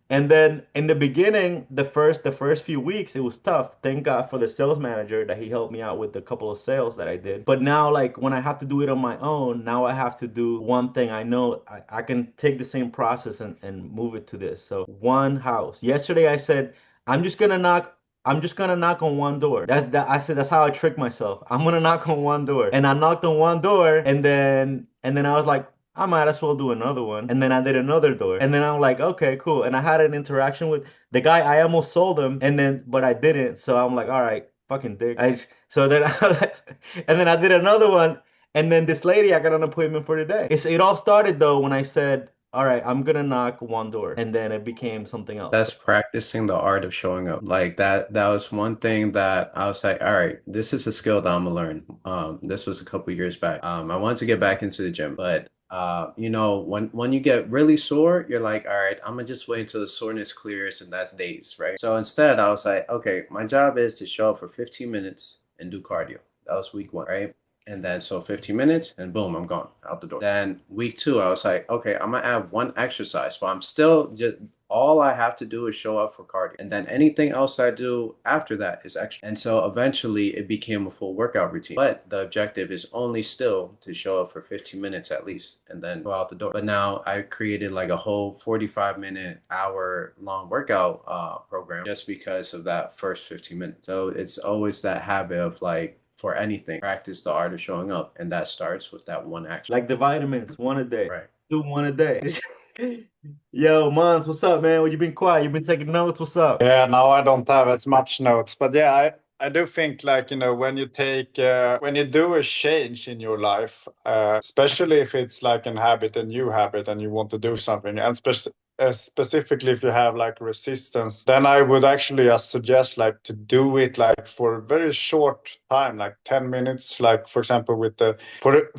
And then in the beginning, the first few weeks, it was tough. Thank God for the sales manager that he helped me out with a couple of sales that I did. But now, like, when I have to do it on my own, now I have to do one thing. I know I can take the same process and move it to this. So one house. Yesterday I said, I'm just gonna knock. I'm just gonna knock on one door. I said that's how I trick myself. I'm gonna knock on one door. And I knocked on one door, and then I was like, I might as well do another one. And then I did another door. And then I'm like, okay, cool. And I had an interaction with the guy. I almost sold him, but I didn't. So I'm like, all right, fucking dick. So then and then I did another one. And then this lady, I got an appointment for today. It all started though when I said, all right, I'm gonna knock one door. And then it became something else. That's practicing the art of showing up. Like that was one thing that I was like, all right, this is a skill that I'm gonna learn. This was a couple years back. I wanted to get back into the gym, but You know, when you get really sore, you're like, all right, I'm gonna just wait until the soreness clears, and that's days, right? So instead, I was like, okay, my job is to show up for 15 minutes and do cardio. That was week 1, right? And then so 15 minutes and boom, I'm gone out the door. Then week 2, I was like, okay, I'm gonna add one exercise, but I'm still just all I have to do is show up for cardio. And then anything else I do after that is extra. And so eventually it became a full workout routine. But the objective is only still to show up for 15 minutes at least and then go out the door. But now I created like a whole 45-minute, hour-long workout program just because of that first 15 minutes. So it's always that habit of like, for anything, practice the art of showing up. And that starts with that one action. Like the vitamins, one a day. Right. Do one a day. Yo, Mons, what's up, man? Well, you've been quiet. You've been taking notes. What's up? Yeah, now I don't have as much notes, but yeah, I do think like, you know, when you take, when you do a change in your life, especially if it's like a habit, a new habit, and you want to do something, and specifically if you have like resistance, then I would actually just suggest like to do it like for a very short time, like 10 minutes, like for example, with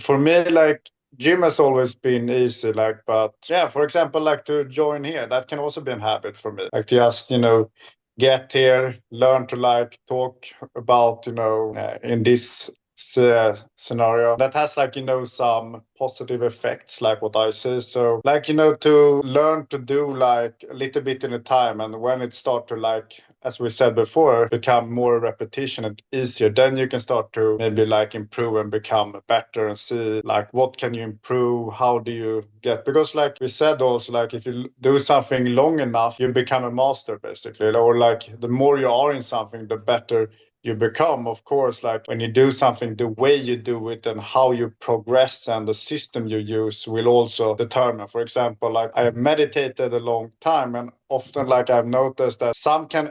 for me, like, gym has always been easy, like, but yeah, for example, like to join here, that can also be a habit for me. Like just, you know, get here, learn to like talk about, you know, in this scenario that has like, you know, some positive effects, like what I say. So like, you know, to learn to do like a little bit in a time, and when it start to like, as we said before, become more repetition and easier, then you can start to maybe like improve and become better and see like what can you improve, how do you get, because like we said also, like if you do something long enough, you become a master basically, or like the more you are in something, the better you become. Of course, like when you do something, the way you do it and how you progress and the system you use will also determine. For example, like I have meditated a long time, and often like I've noticed that some can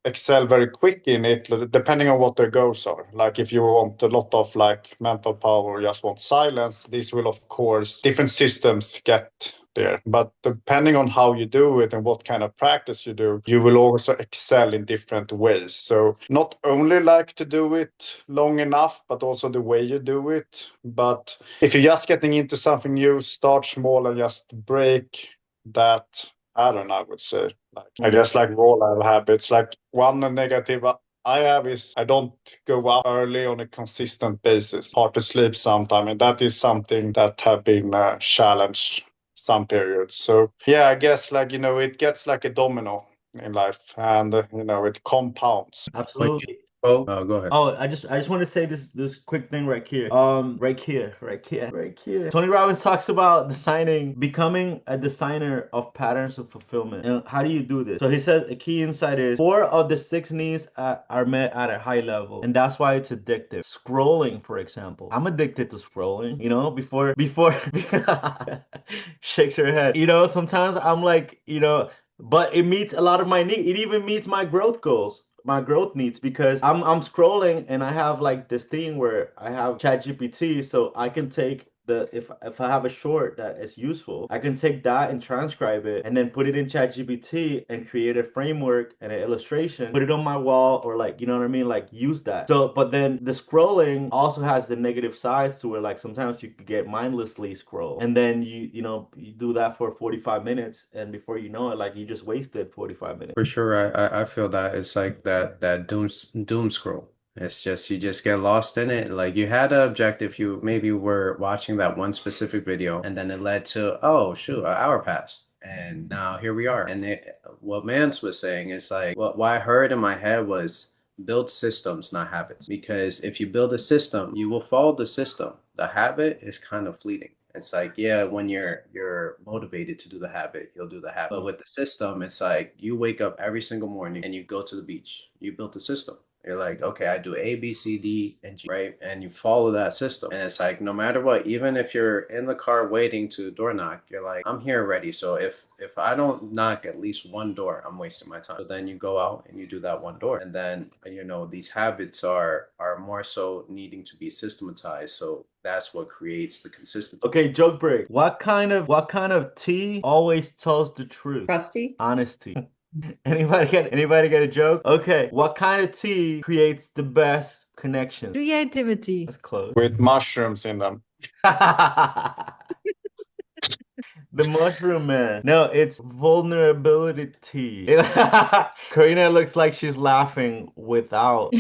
excel very quick in it, depending on what their goals are. Like if you want a lot of like mental power or just want silence, this will of course different systems get there. But depending on how you do it and what kind of practice you do, you will also excel in different ways. So not only like to do it long enough, but also the way you do it. But if you're just getting into something new, start small and just break that. I don't know, I would say. Like, I guess like we all have habits. Like one negative I have is I don't go up early on a consistent basis. Hard to sleep sometime, and that is something that have been challenged some periods. So yeah, I guess like, you know, it gets like a domino in life, and you know, it compounds. Absolutely. Oh, go ahead. Oh, I just want to say this quick thing right here. Right here. Tony Robbins talks about becoming a designer of patterns of fulfillment. And how do you do this? So he says a key insight is 4 of the 6 needs are met at a high level, and that's why it's addictive. Scrolling, for example. I'm addicted to scrolling. You know, before shakes her head. You know, sometimes I'm like, you know, but it meets a lot of my needs. It even meets my growth goals, my growth needs, because I'm scrolling and I have like this thing where I have ChatGPT, so I can take if I have a short that is useful, I can take that and transcribe it and then put it in ChatGPT and create a framework and an illustration, put it on my wall, or like, you know what I mean, like use that. So but then the scrolling also has the negative sides to it. Like sometimes you could get mindlessly scroll, and then you know you do that for 45 minutes, and before you know it, like you just wasted 45 minutes. For sure, I feel that it's like that doom scroll. It's just you just get lost in it. Like you had an objective, you maybe were watching that one specific video, and then it led to, oh shoot, an hour passed, and now here we are. And what Mance was saying is like what I heard in my head was build systems, not habits. Because if you build a system, you will follow the system. The habit is kind of fleeting. It's like, yeah, when you're motivated to do the habit, you'll do the habit. But with the system, it's like you wake up every single morning and you go to the beach. You built a system. You're like, okay, I do A, B, C, D, and G, right? And you follow that system. And it's like, no matter what, even if you're in the car waiting to door knock, you're like, I'm here already. So if I don't knock at least one door, I'm wasting my time. So then you go out and you do that one door. And then, you know, these habits are more so needing to be systematized. So that's what creates the consistency. Okay, joke break. What kind of tea always tells the truth? Crusty? Honesty. Anybody get a joke? Okay, what kind of tea creates the best connection? Creativity. That's close. With mushrooms in them. The mushroom man. No, it's vulnerability. Karina looks like she's laughing without.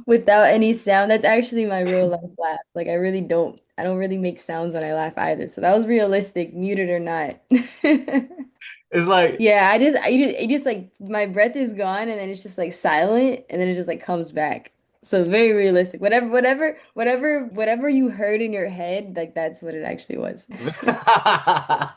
Without any sound. That's actually my real life laugh. Like I don't really make sounds when I laugh either. So that was realistic, muted or not. It's like Yeah, it just like my breath is gone and then it's just like silent and then it just like comes back. So very realistic. Whatever you heard in your head, like that's what it actually was. I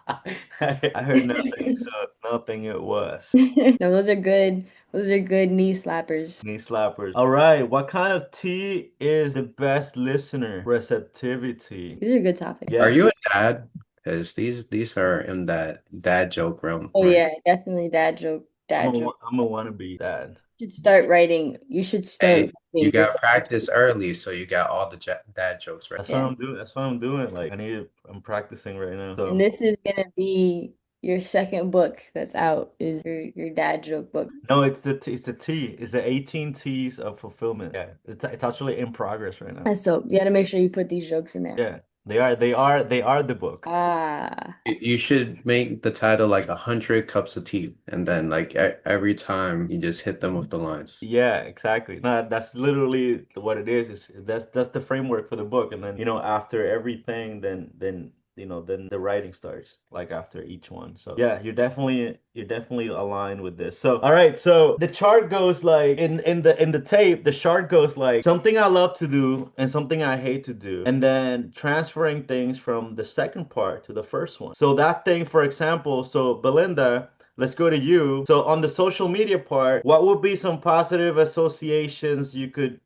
heard nothing, so nothing it was. No, those are good. Those are good knee slappers. Knee slappers. All right, what kind of tea is the best listener? Receptivity. These are good topics. Are Yeah, you a dad? Because these are in that dad joke realm, Oh right? yeah, definitely dad joke. Dad joke. I'm a wannabe dad. Should start writing. You should start Hey, you writing your got practice early, so you got all the dad jokes right. That's what yeah. I'm doing. That's what I'm doing. Like I'm practicing right now. And So this is gonna be your second book that's out is your dad joke book. no, it's the T. It's the 18 T's of fulfillment. Yeah, it's actually in progress right now. And so you gotta make sure you put these jokes in there. Yeah, they are the book. Ah, You should make the title like 100 cups of tea, and then like every time you just hit them with the lines. Yeah, exactly. No, that's literally what it is. That's the framework for the book, and then after everything, then the writing starts like after each one. So yeah, you're definitely aligned with this. So all right, so the chart goes like in the tape, the chart goes like something I love to do and something I hate to do, and then transferring things from the second part to the first one. So that thing, for example, so Belinda, let's go to you. So on the social media part, what would be some positive associations you could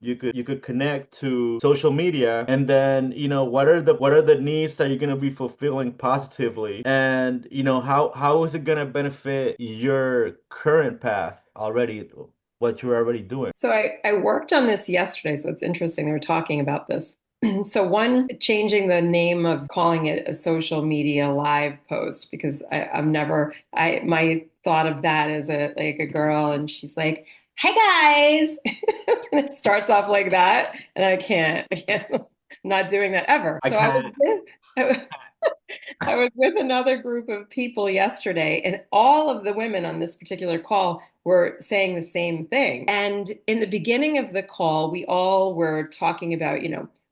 connect to social media? And then, what are the needs that you're gonna be fulfilling positively? And how is it gonna benefit your current path already, what you're already doing? So I worked on this yesterday, so it's interesting. They were talking about this. So one, changing the name of calling it a social media live post because my thought of that is a girl and she's like, "Hey guys," and it starts off like that, and I'm not doing that ever. I So I was can't. with I was with another group of people yesterday, and all of the women on this particular call were saying the same thing. And in the beginning of the call, we all were talking about,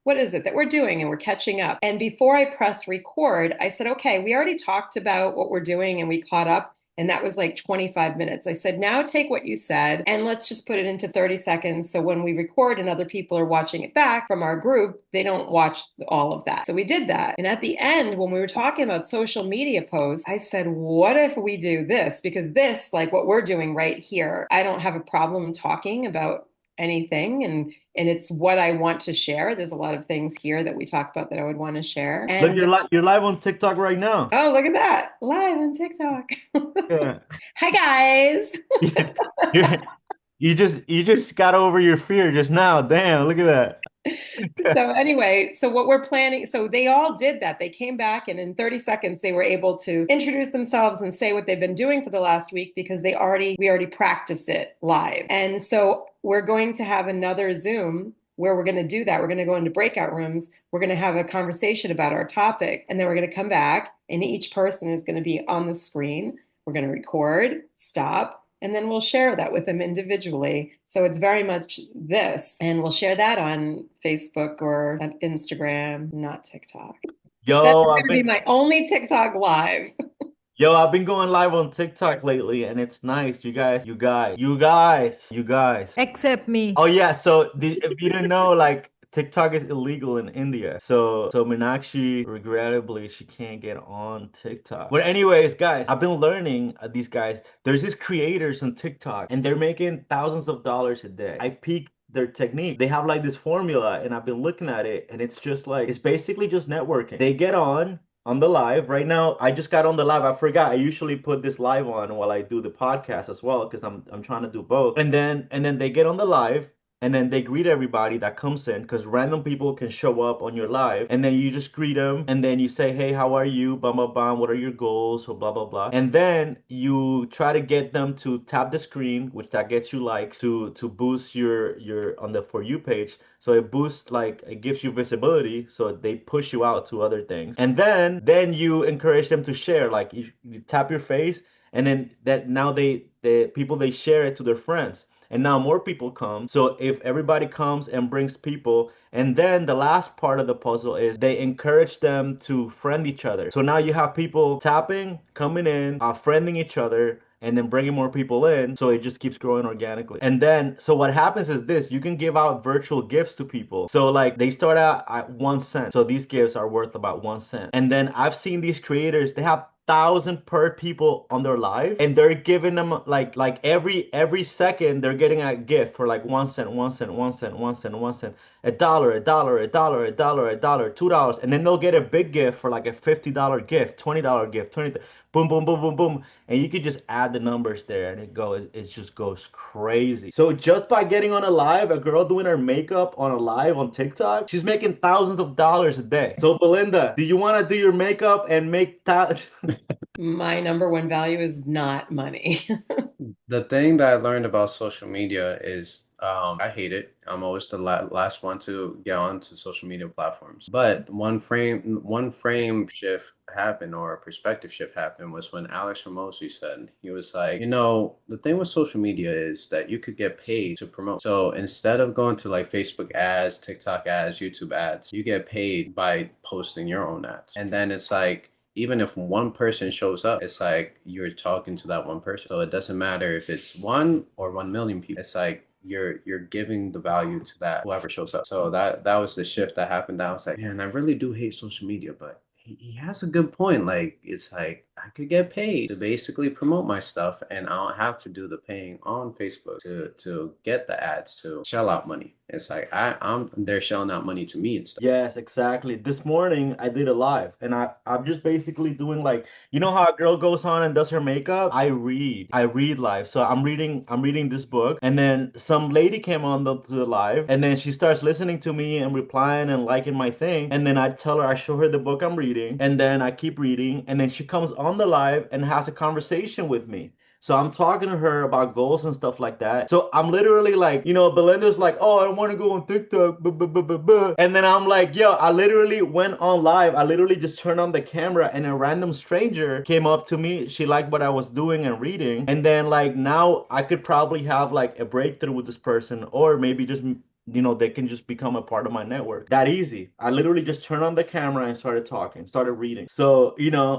what is it that we're doing and we're catching up. And before I pressed record, I said, okay, we already talked about what we're doing and we caught up. And that was like 25 minutes. I said, now take what you said and let's just put it into 30 seconds. So when we record and other people are watching it back from our group, they don't watch all of that. So we did that. And at the end, when we were talking about social media posts, I said, what if we do this? Because this, like what we're doing right here, I don't have a problem talking about anything and it's what I want to share. There's a lot of things here that we talk about that I would want to share. Look, And you're live on TikTok right now. oh, look at that. Live on TikTok. Yeah. Hi guys. You you just got over your fear just now. Damn, look at that. So anyway, so what we're planning, so they all did that. They came back and in 30 seconds they were able to introduce themselves and say what they've been doing for the last week because we already practiced it live. And so we're going to have another Zoom where we're going to do that. We're going to go into breakout rooms. We're going to have a conversation about our topic and then we're going to come back and each person is going to be on the screen. We're going to record, stop, and then we'll share that with them individually. So it's very much this. And we'll share that on Facebook or on Instagram, not TikTok. That's Yo, going to be my only TikTok live. I've been going live on TikTok lately, and it's nice. You guys. Except me. Oh yeah, so if you didn't know, like TikTok is illegal in India. So Meenakshi, regrettably, she can't get on TikTok. But anyways, guys, I've been learning these guys. There's these creators on TikTok, and they're making thousands of dollars a day. I peaked their technique. They have like this formula, and I've been looking at it, and it's just like it's basically just networking. They get on the live right now. I just got on the live. I forgot. I usually put this live on while I do the podcast as well because I'm trying to do both. And then they get on the live and then they greet everybody that comes in, because random people can show up on your live, and then you just greet them, and then you say, hey, how are you, blah blah blah, what are your goals, or blah blah blah, and then you try to get them to tap the screen, which that gets you likes, to boost your on the For You page. So it boosts, like, it gives you visibility, so they push you out to other things, and then you encourage them to share, like you tap your face, and then that now the people, they share it to their friends, and now more people come. So if everybody comes and brings people, and then the last part of the puzzle is they encourage them to friend each other. So now you have people tapping, coming in, friending each other, and then bringing more people in, so it just keeps growing organically. And then, so what happens is this: you can give out virtual gifts to people. So like, they start out at 1 cent, so these gifts are worth about 1 cent. And then I've seen these creators, they have 1,000 per people on their live, and they're giving them like every second they're getting a gift for like 1 cent, 1 cent, 1 cent, 1 cent, 1 cent, $1, $1, $1, $1, $1, $2, and then they'll get a big gift for like a $50 gift, $20 gift, 20, boom, boom, boom, boom, boom, and you could just add the numbers there, and it just goes crazy. So just by getting on a live, a girl doing her makeup on a live on TikTok, she's making thousands of dollars a day. So Belinda, do you want to do your makeup and make that? My number one value is not money. The thing that I learned about social media is I hate it. I'm always the last one to get onto social media platforms. But one frame shift happened, or a perspective shift happened, was when Alex Ramosi said, he was like, the thing with social media is that you could get paid to promote. So instead of going to like Facebook ads, TikTok ads, YouTube ads, you get paid by posting your own ads. And then it's like, even if one person shows up, it's like you're talking to that one person. So it doesn't matter if it's 1 or 1 million people. It's like you're giving the value to that whoever shows up. So that was the shift that happened. I was like, man, I really do hate social media, but he has a good point. Like, it's like I could get paid to basically promote my stuff, and I don't have to do the paying on Facebook to get the ads, to shell out money. It's like they're shelling out money to me and stuff. Yes, exactly. This morning I did a live, and I'm just basically doing, like, how a girl goes on and does her makeup? I read live. So I'm reading this book, and then some lady came on to the live, and then she starts listening to me and replying and liking my thing, and then I show her the book I'm reading, and then I keep reading, and then she comes on the live and has a conversation with me. So I'm talking to her about goals and stuff like that. So I'm literally like, Belinda's like, oh, I want to go on TikTok, and then I'm like, yo, I literally went on live. I literally just turned on the camera, and a random stranger came up to me. She liked what I was doing and reading. And then, like, now I could probably have like a breakthrough with this person, or maybe just they can just become a part of my network. That easy. I literally just turned on the camera and started talking, started reading. So,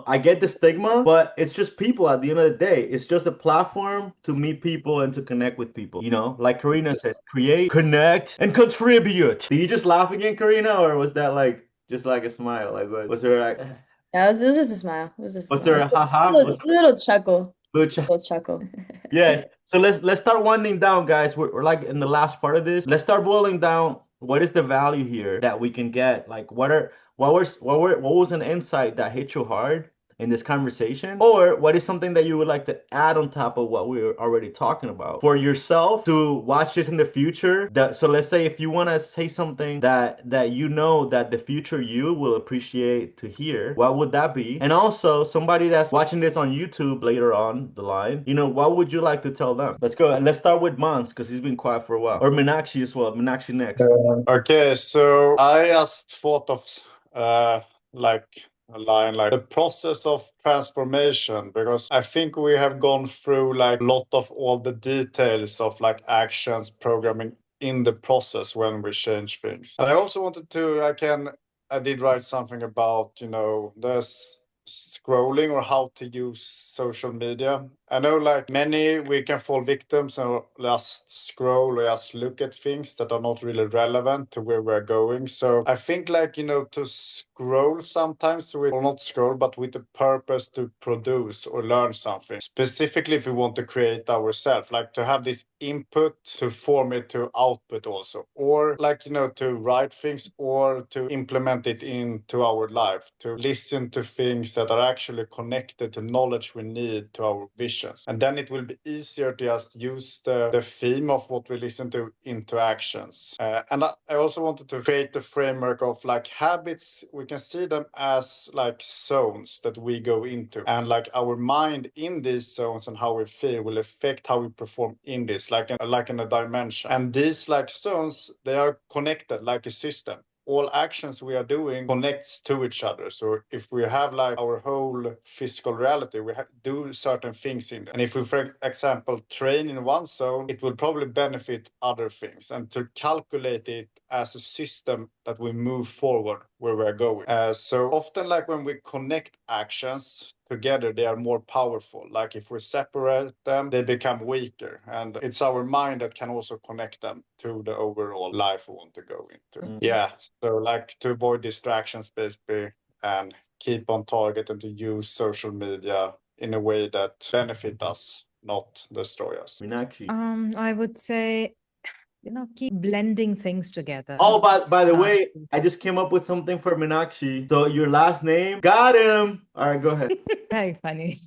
I get the stigma, but it's just people at the end of the day. It's just a platform to meet people and to connect with people. Like Karina says, create, connect, and contribute. Did you just laugh again, Karina? Or was that like just like a smile? Like, what was there like, Yeah, it was just a smile. It was just a was there smile. a haha? Little chuckle. Which Little chuckle. Yeah. So let's start winding down, guys. We're like in the last part of this. Let's start boiling down. What is the value here that we can get? Like, what was an insight that hit you hard in this conversation? Or what is something that you would like to add on top of what we were already talking about for yourself to watch this in the future? So let's say if you want to say something that that the future you will appreciate to hear, what would that be? And also somebody that's watching this on YouTube later on the line, what would you like to tell them? Let's go. Let's start with Mons, because he's been quiet for a while. Or Meenakshi as well. Meenakshi next. Okay, so I just thought of like a line like the process of transformation, because I think we have gone through like a lot of all the details of like actions, programming in the process when we change things. And I also wanted to, I did write something about, this scrolling or how to use social media. I know like many, we can fall victims and just scroll or just look at things that are not really relevant to where we're going. So I think like, to scroll sometimes or not scroll, but with the purpose to produce or learn something. Specifically if we want to create ourselves, like to have this input to form it to output also. Or like, to write things or to implement it into our life, to listen to things things that are actually connected to knowledge we need to our visions. And then it will be easier to just use the theme of what we listen to into actions. And I also wanted to create the framework of like habits. We can see them as like zones that we go into, and like our mind in these zones and how we feel will affect how we perform in this, like in a dimension. And these like zones, they are connected like a system. All actions we are doing connects to each other. So if we have like our whole physical reality, we do certain things in it. And if we, for example, train in one zone, it will probably benefit other things. And to calculate it as a system that we move forward where we're going. So often like when we connect actions together, they are more powerful. Like if we separate them, they become weaker. And it's our mind that can also connect them to the overall life we want to go into. Yeah. So like to avoid distractions basically and keep on target and to use social media in a way that benefit us, not destroy us. Meenakshi. I would say, keep blending things together. Oh, by the way, I just came up with something for Meenakshi. So your last name, got him. All right, go ahead. Very funny.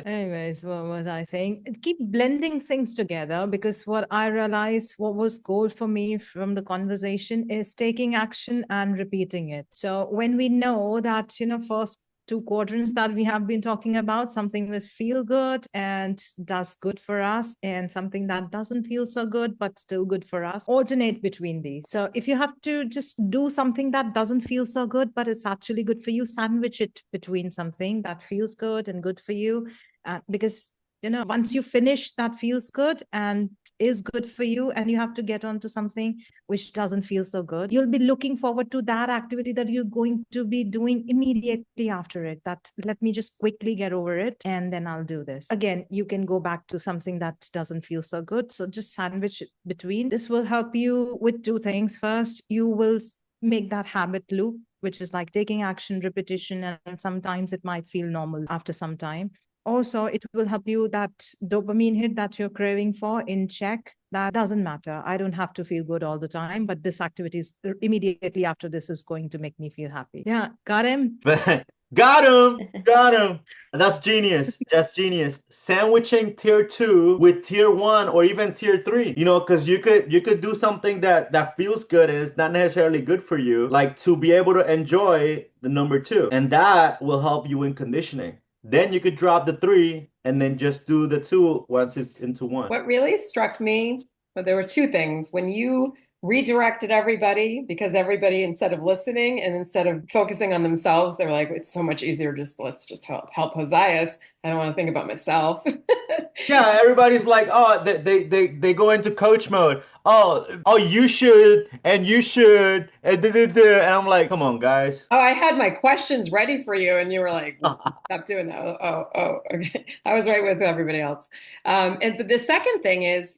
Anyways, what was I saying? Keep blending things together, because what I realized, what was gold for me from the conversation is taking action and repeating it. So when we know that, first two quadrants that we have been talking about, something that feel good and does good for us, and something that doesn't feel so good but still good for us, alternate between these. So if you have to just do something that doesn't feel so good but it's actually good for you, sandwich it between something that feels good and good for you, because once you finish that feels good and is good for you, and you have to get onto something which doesn't feel so good, you'll be looking forward to that activity that you're going to be doing immediately after it. That, let me just quickly get over it and then I'll do this. Again, you can go back to something that doesn't feel so good. So just sandwich it between. This will help you with two things. First, you will make that habit loop, which is like taking action, repetition, and sometimes it might feel normal after some time. Also, it will help you that dopamine hit that you're craving for in check. That doesn't matter. I don't have to feel good all the time, but this activity is immediately after this is going to make me feel happy. Yeah, got him. Got him. Got him. That's genius. That's genius. Sandwiching tier 2 with tier 1 or even tier 3. Because you could do something that feels good and it's not necessarily good for you, like to be able to enjoy the number 2. And that will help you in conditioning. Then you could drop the 3 and then just do the 2 once it's into 1. What really struck me, well, there were two things. When you redirected everybody, because everybody, instead of listening and instead of focusing on themselves, they were like, it's so much easier, let's just help Josias. I don't want to think about myself. Yeah, everybody's like, oh, they go into coach mode. Oh, you should, and you should, and I'm like, come on, guys. Oh, I had my questions ready for you, and you were like, stop doing that. Oh, okay. I was right with everybody else. And the second thing is,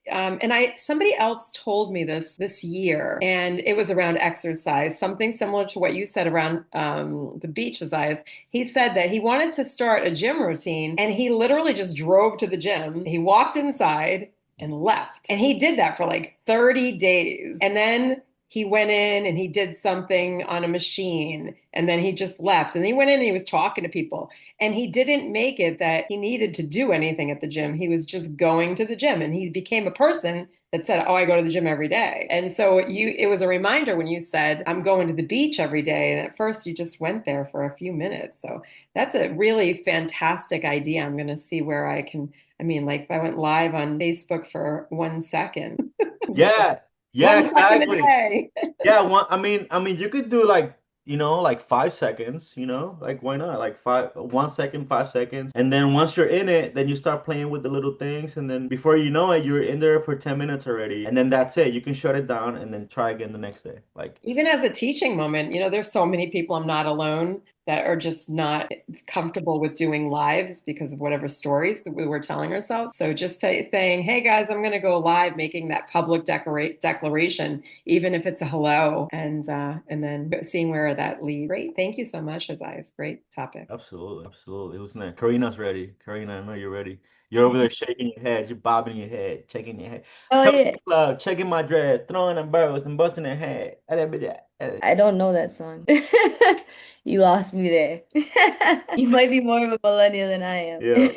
somebody else told me this year, and it was around exercise, something similar to what you said around the beach, Josias. He said that he wanted to start a gym routine, and he literally just drove to the gym. He walked inside and left. And he did that for like 30 days. And then he went in and he did something on a machine, and then he just left. And he went in and he was talking to people, and he didn't make it that he needed to do anything at the gym. He was just going to the gym, and he became a person that said, oh, I go to the gym every day. And so it was a reminder when you said, I'm going to the beach every day. And at first you just went there for a few minutes. So that's a really fantastic idea. I'm going to see where I can, like if I went live on Facebook for 1 second. Yeah, One second exactly. a day. Yeah, you could do like 5 seconds, like why not? Like 1 second, 5 seconds. And then once you're in it, then you start playing with the little things. And then before you know it, you're in there for 10 minutes already. And then that's it. You can shut it down and then try again the next day. Like, even as a teaching moment, there's so many people, I'm not alone, that are just not comfortable with doing lives because of whatever stories that we were telling ourselves. So just saying, hey guys, I'm going to go live, making that public declaration, even if it's a hello, and then seeing where that leads. Great. Thank you so much, Josias. Great topic. absolutely. It was nice. Karina's ready. Karina, I know you're ready. You're over there shaking your head. You're bobbing your head, shaking your head. Oh Coming to yeah. the club, checking my dress, throwing them birds and busting their head. I don't know that song. You lost me there. You might be more of a millennial than I am. Yeah.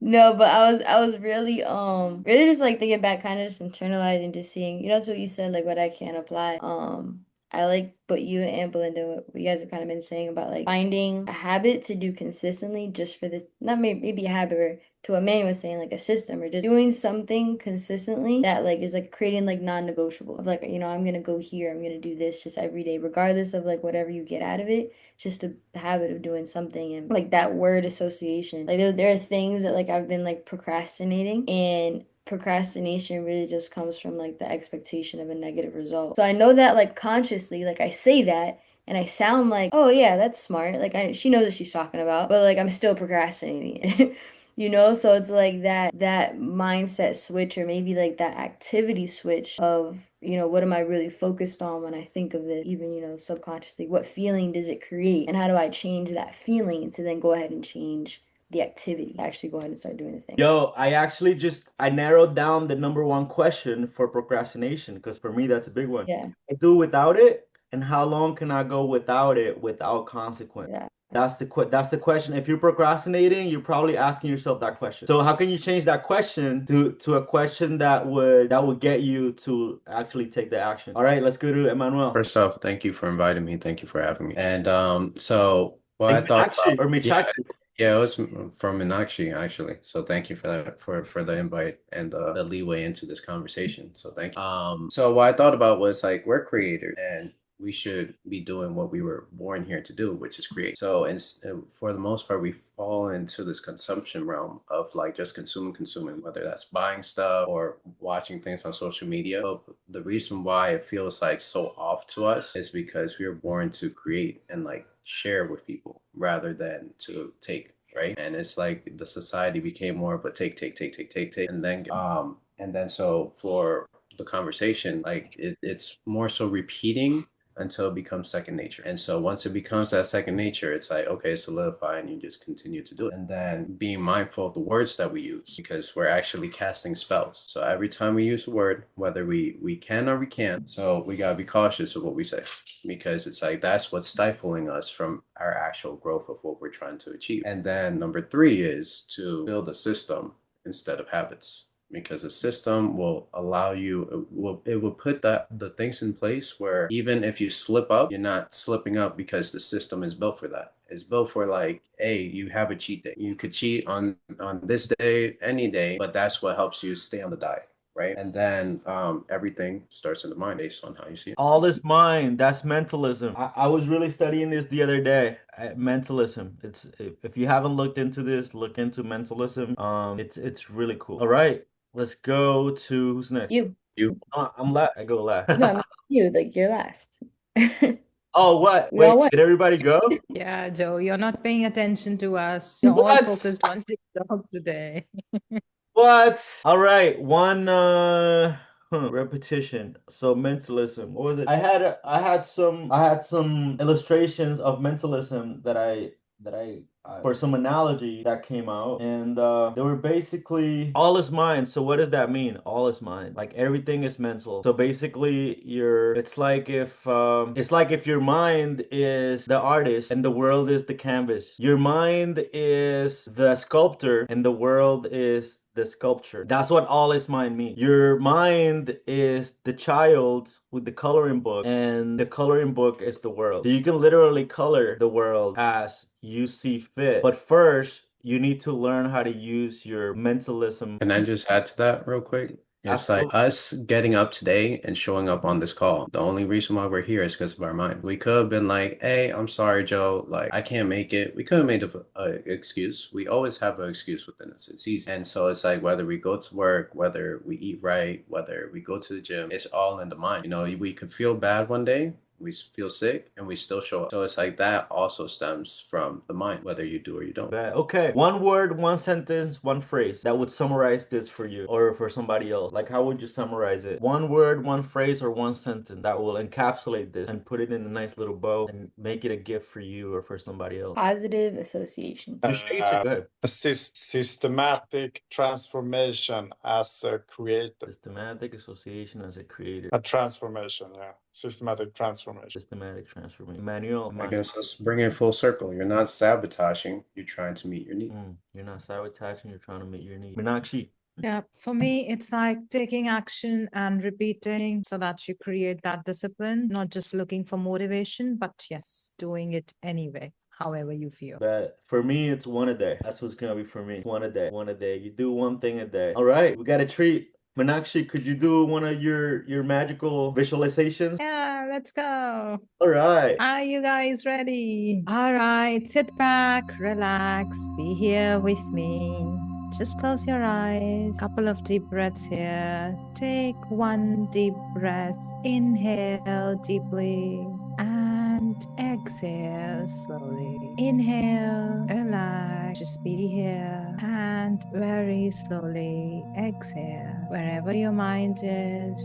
No, but I was really really just like thinking back, kind of just internalizing, just seeing, that's what you said, like what I can apply. I like what you and Belinda, what you guys have kind of been saying about like finding a habit to do consistently just for this, not maybe a habit, or to what Manny was saying, like a system, or just doing something consistently that like is like creating like non-negotiable of like, I'm gonna go here, I'm gonna do this just every day, regardless of like whatever you get out of it. Just the habit of doing something, and like that word association. Like there are things that like I've been like procrastinating, and procrastination really just comes from like the expectation of a negative result. So I know that like consciously, like I say that and I sound like, oh yeah, that's smart. Like she knows what she's talking about, but like I'm still procrastinating. So it's like that mindset switch, or maybe like that activity switch of, what am I really focused on when I think of it, even, subconsciously, what feeling does it create, and how do I change that feeling to then go ahead and change the activity, actually go ahead and start doing the thing. Yo, I narrowed down the number one question for procrastination, because for me that's a big one. Yeah. I do without it, and how long can I go without it without consequence? Yeah. That's the question. If you're procrastinating, you're probably asking yourself that question. So how can you change that question to a question that would get you to actually take the action? All right, let's go to Emmanuel. First off, thank you for inviting me. Thank you for having me. And so what I Like thought Meenakshi about, or Meenakshi. yeah, it was from Meenakshi actually. So thank you for that, for the invite and the leeway into this conversation. So thank you. So what I thought about was like we're creators and we should be doing what we were born here to do, which is create. So and for the most part, we fall into this consumption realm of like just consuming, whether that's buying stuff or watching things on social media. But the reason why it feels like so off to us is because we were born to create and like share with people rather than to take, right? And it's like the society became more of a take, and then so for the conversation, like it's more so repeating until it becomes second nature. And so once it becomes that second nature, it's like, okay, solidify, and you just continue to do it. And then being mindful of the words that we use, because we're actually casting spells. So every time we use a word, whether we can or we can't, so we gotta be cautious of what we say, because it's like that's what's stifling us from our actual growth of what we're trying to achieve. And then number three is to build a system instead of habits, because a system will allow you, it will put the things in place where even if you slip up, you're not slipping up because the system is built for that. It's built for like, hey, you have a cheat day. You could cheat on this day, any day, but that's what helps you stay on the diet. Right. And then everything starts in the mind based on how you see it. All is mind. That's mentalism. I was really studying this the other day. Mentalism. It's if you haven't looked into this, look into mentalism. It's really cool. All right, let's go to who's next? You. I'm last. I go last. No, I mean you, like you're last. Oh, what? We all Wait, went. did everybody go? Yeah, Joe, you're not paying attention to us. You're all What? focused on TikTok today. What? All right, one repetition. So mentalism. What was it? I had some illustrations of mentalism that I for some analogy that came out, and they were basically all is mind. So what does that mean? All is mind. Like everything is mental. So basically, it's like if your mind is the artist and the world is the canvas. Your mind is the sculptor and the world is the sculpture. That's what all is mind means. Your mind is the child with the coloring book, and the coloring book is the world. So you can literally color the world as you see fit. But first, you need to learn how to use your mentalism. Can I just add to that real quick? It's like Absolutely. us getting up today and showing up on this call. The only reason why we're here is because of our mind. We could have been like, hey, I'm sorry, Joe. Like, I can't make it. We could have made an excuse. We always have an excuse within us. It's easy. And so it's like whether we go to work, whether we eat right, whether we go to the gym, it's all in the mind. We could feel bad one day. We feel sick and we still show up. So it's like that also stems from the mind, whether you do or you don't. Okay. One word, one sentence, one phrase that would summarize this for you or for somebody else. Like, how would you summarize it? One word, one phrase, or one sentence that will encapsulate this and put it in a nice little bow and make it a gift for you or for somebody else. Positive association. Go ahead. A systematic transformation as a creator. Systematic association as a creator. A transformation, yeah. systematic transformation. Systematic transformation. Emmanuel, I guess let's bring it full circle. You're not sabotaging, you're trying to meet your needs. you're not sabotaging, you're trying to meet your needs. Meenakshi. Yeah, for me, it's like taking action and repeating so that you create that discipline, not just looking for motivation, but yes, doing it anyway, however you feel. But for me, it's one a day. That's what's gonna be for me. One a day. One a day. You do one thing a day. All right, we got a treat. Meenakshi, could you do one of your magical visualizations? Yeah, let's go. All right. Are you guys ready? All right, sit back, relax, be here with me. Just close your eyes. Couple of deep breaths here. Take one deep breath. Inhale deeply and exhale slowly. Inhale, relax, just be here, and very slowly exhale. Wherever your mind is,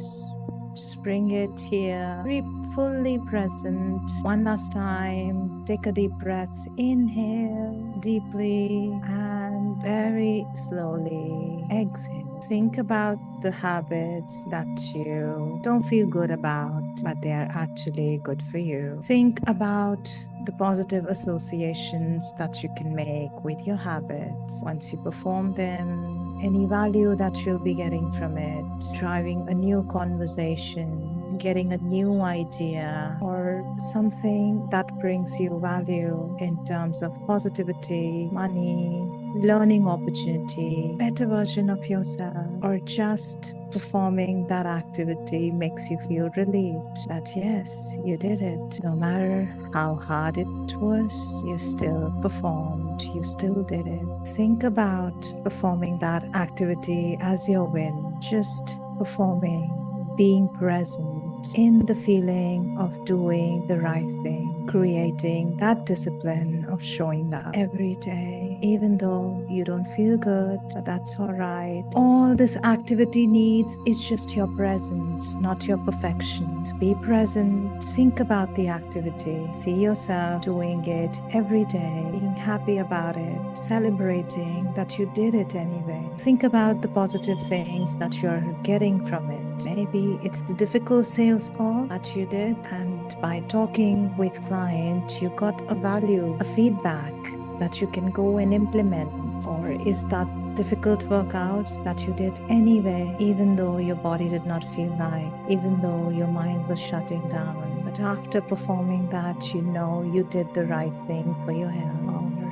just bring it here. Be fully present. One last time. Take a deep breath. Inhale deeply and very slowly exhale. Think about the habits that you don't feel good about, but they are actually good for you. Think about the positive associations that you can make with your habits once you perform them, any value that you'll be getting from it, driving a new conversation, getting a new idea, or something that brings you value in terms of positivity, money, learning opportunity, better version of yourself, or just performing that activity makes you feel relieved that yes, you did it. No matter how hard it was, you still performed, you still did it. Think about performing that activity as your win, just performing, being present in the feeling of doing the right thing, creating that discipline of showing up every day, even though you don't feel good, but that's all right. All this activity needs is just your presence, not your perfection. To be present, think about the activity, see yourself doing it every day, being happy about it, celebrating that you did it anyway. Think about the positive things that you're getting from it. Maybe it's the difficult sales call that you did, and by talking with client, you got a value, a feedback that you can go and implement. Or is that difficult workout that you did anyway, even though your body did not feel like, even though your mind was shutting down. But after performing that, you know you did the right thing for your health.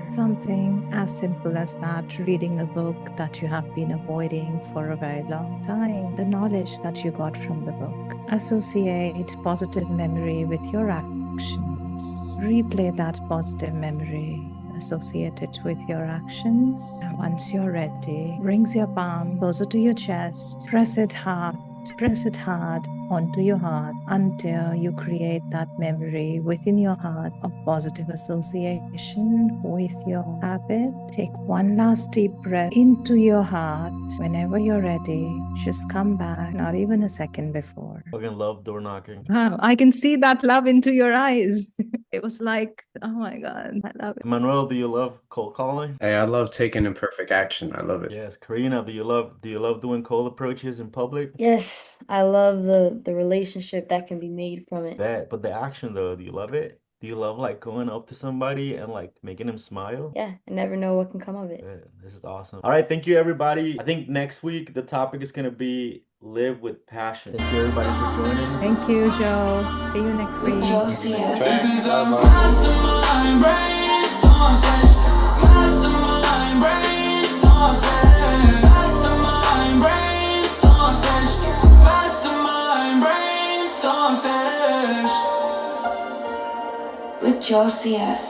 Something as simple as that, reading a book that you have been avoiding for a very long time, the knowledge that you got from the book. Associate positive memory with your actions. Replay that positive memory associated with your actions. And once you're ready, brings your palm closer to your chest, press it hard onto your heart until you create that memory within your heart of positive association with your habit. Take one last deep breath into your heart. Whenever you're ready, just come back, not even a second before. Fucking love door knocking. Wow, I can see that love into your eyes. It was like, oh my God, I love it. Manuel, do you love cold calling? Hey, I love taking imperfect action. I love it. Yes. Karina, do you love doing cold approaches in public? Yes, I love the relationship that can be made from it. But the action though, do you love it? Do you love like going up to somebody and like making him smile? Yeah, I never know what can come of it. Yeah, this is awesome. All right, thank you everybody. I think next week the topic is gonna be live with passion. Thank you everybody for joining. Thank you, Joe. See you next week. Mastermind brainstorm session. Mastermind brainstorm session. Mastermind brainstorm session. Mastermind brainstorm session. With Joe CS.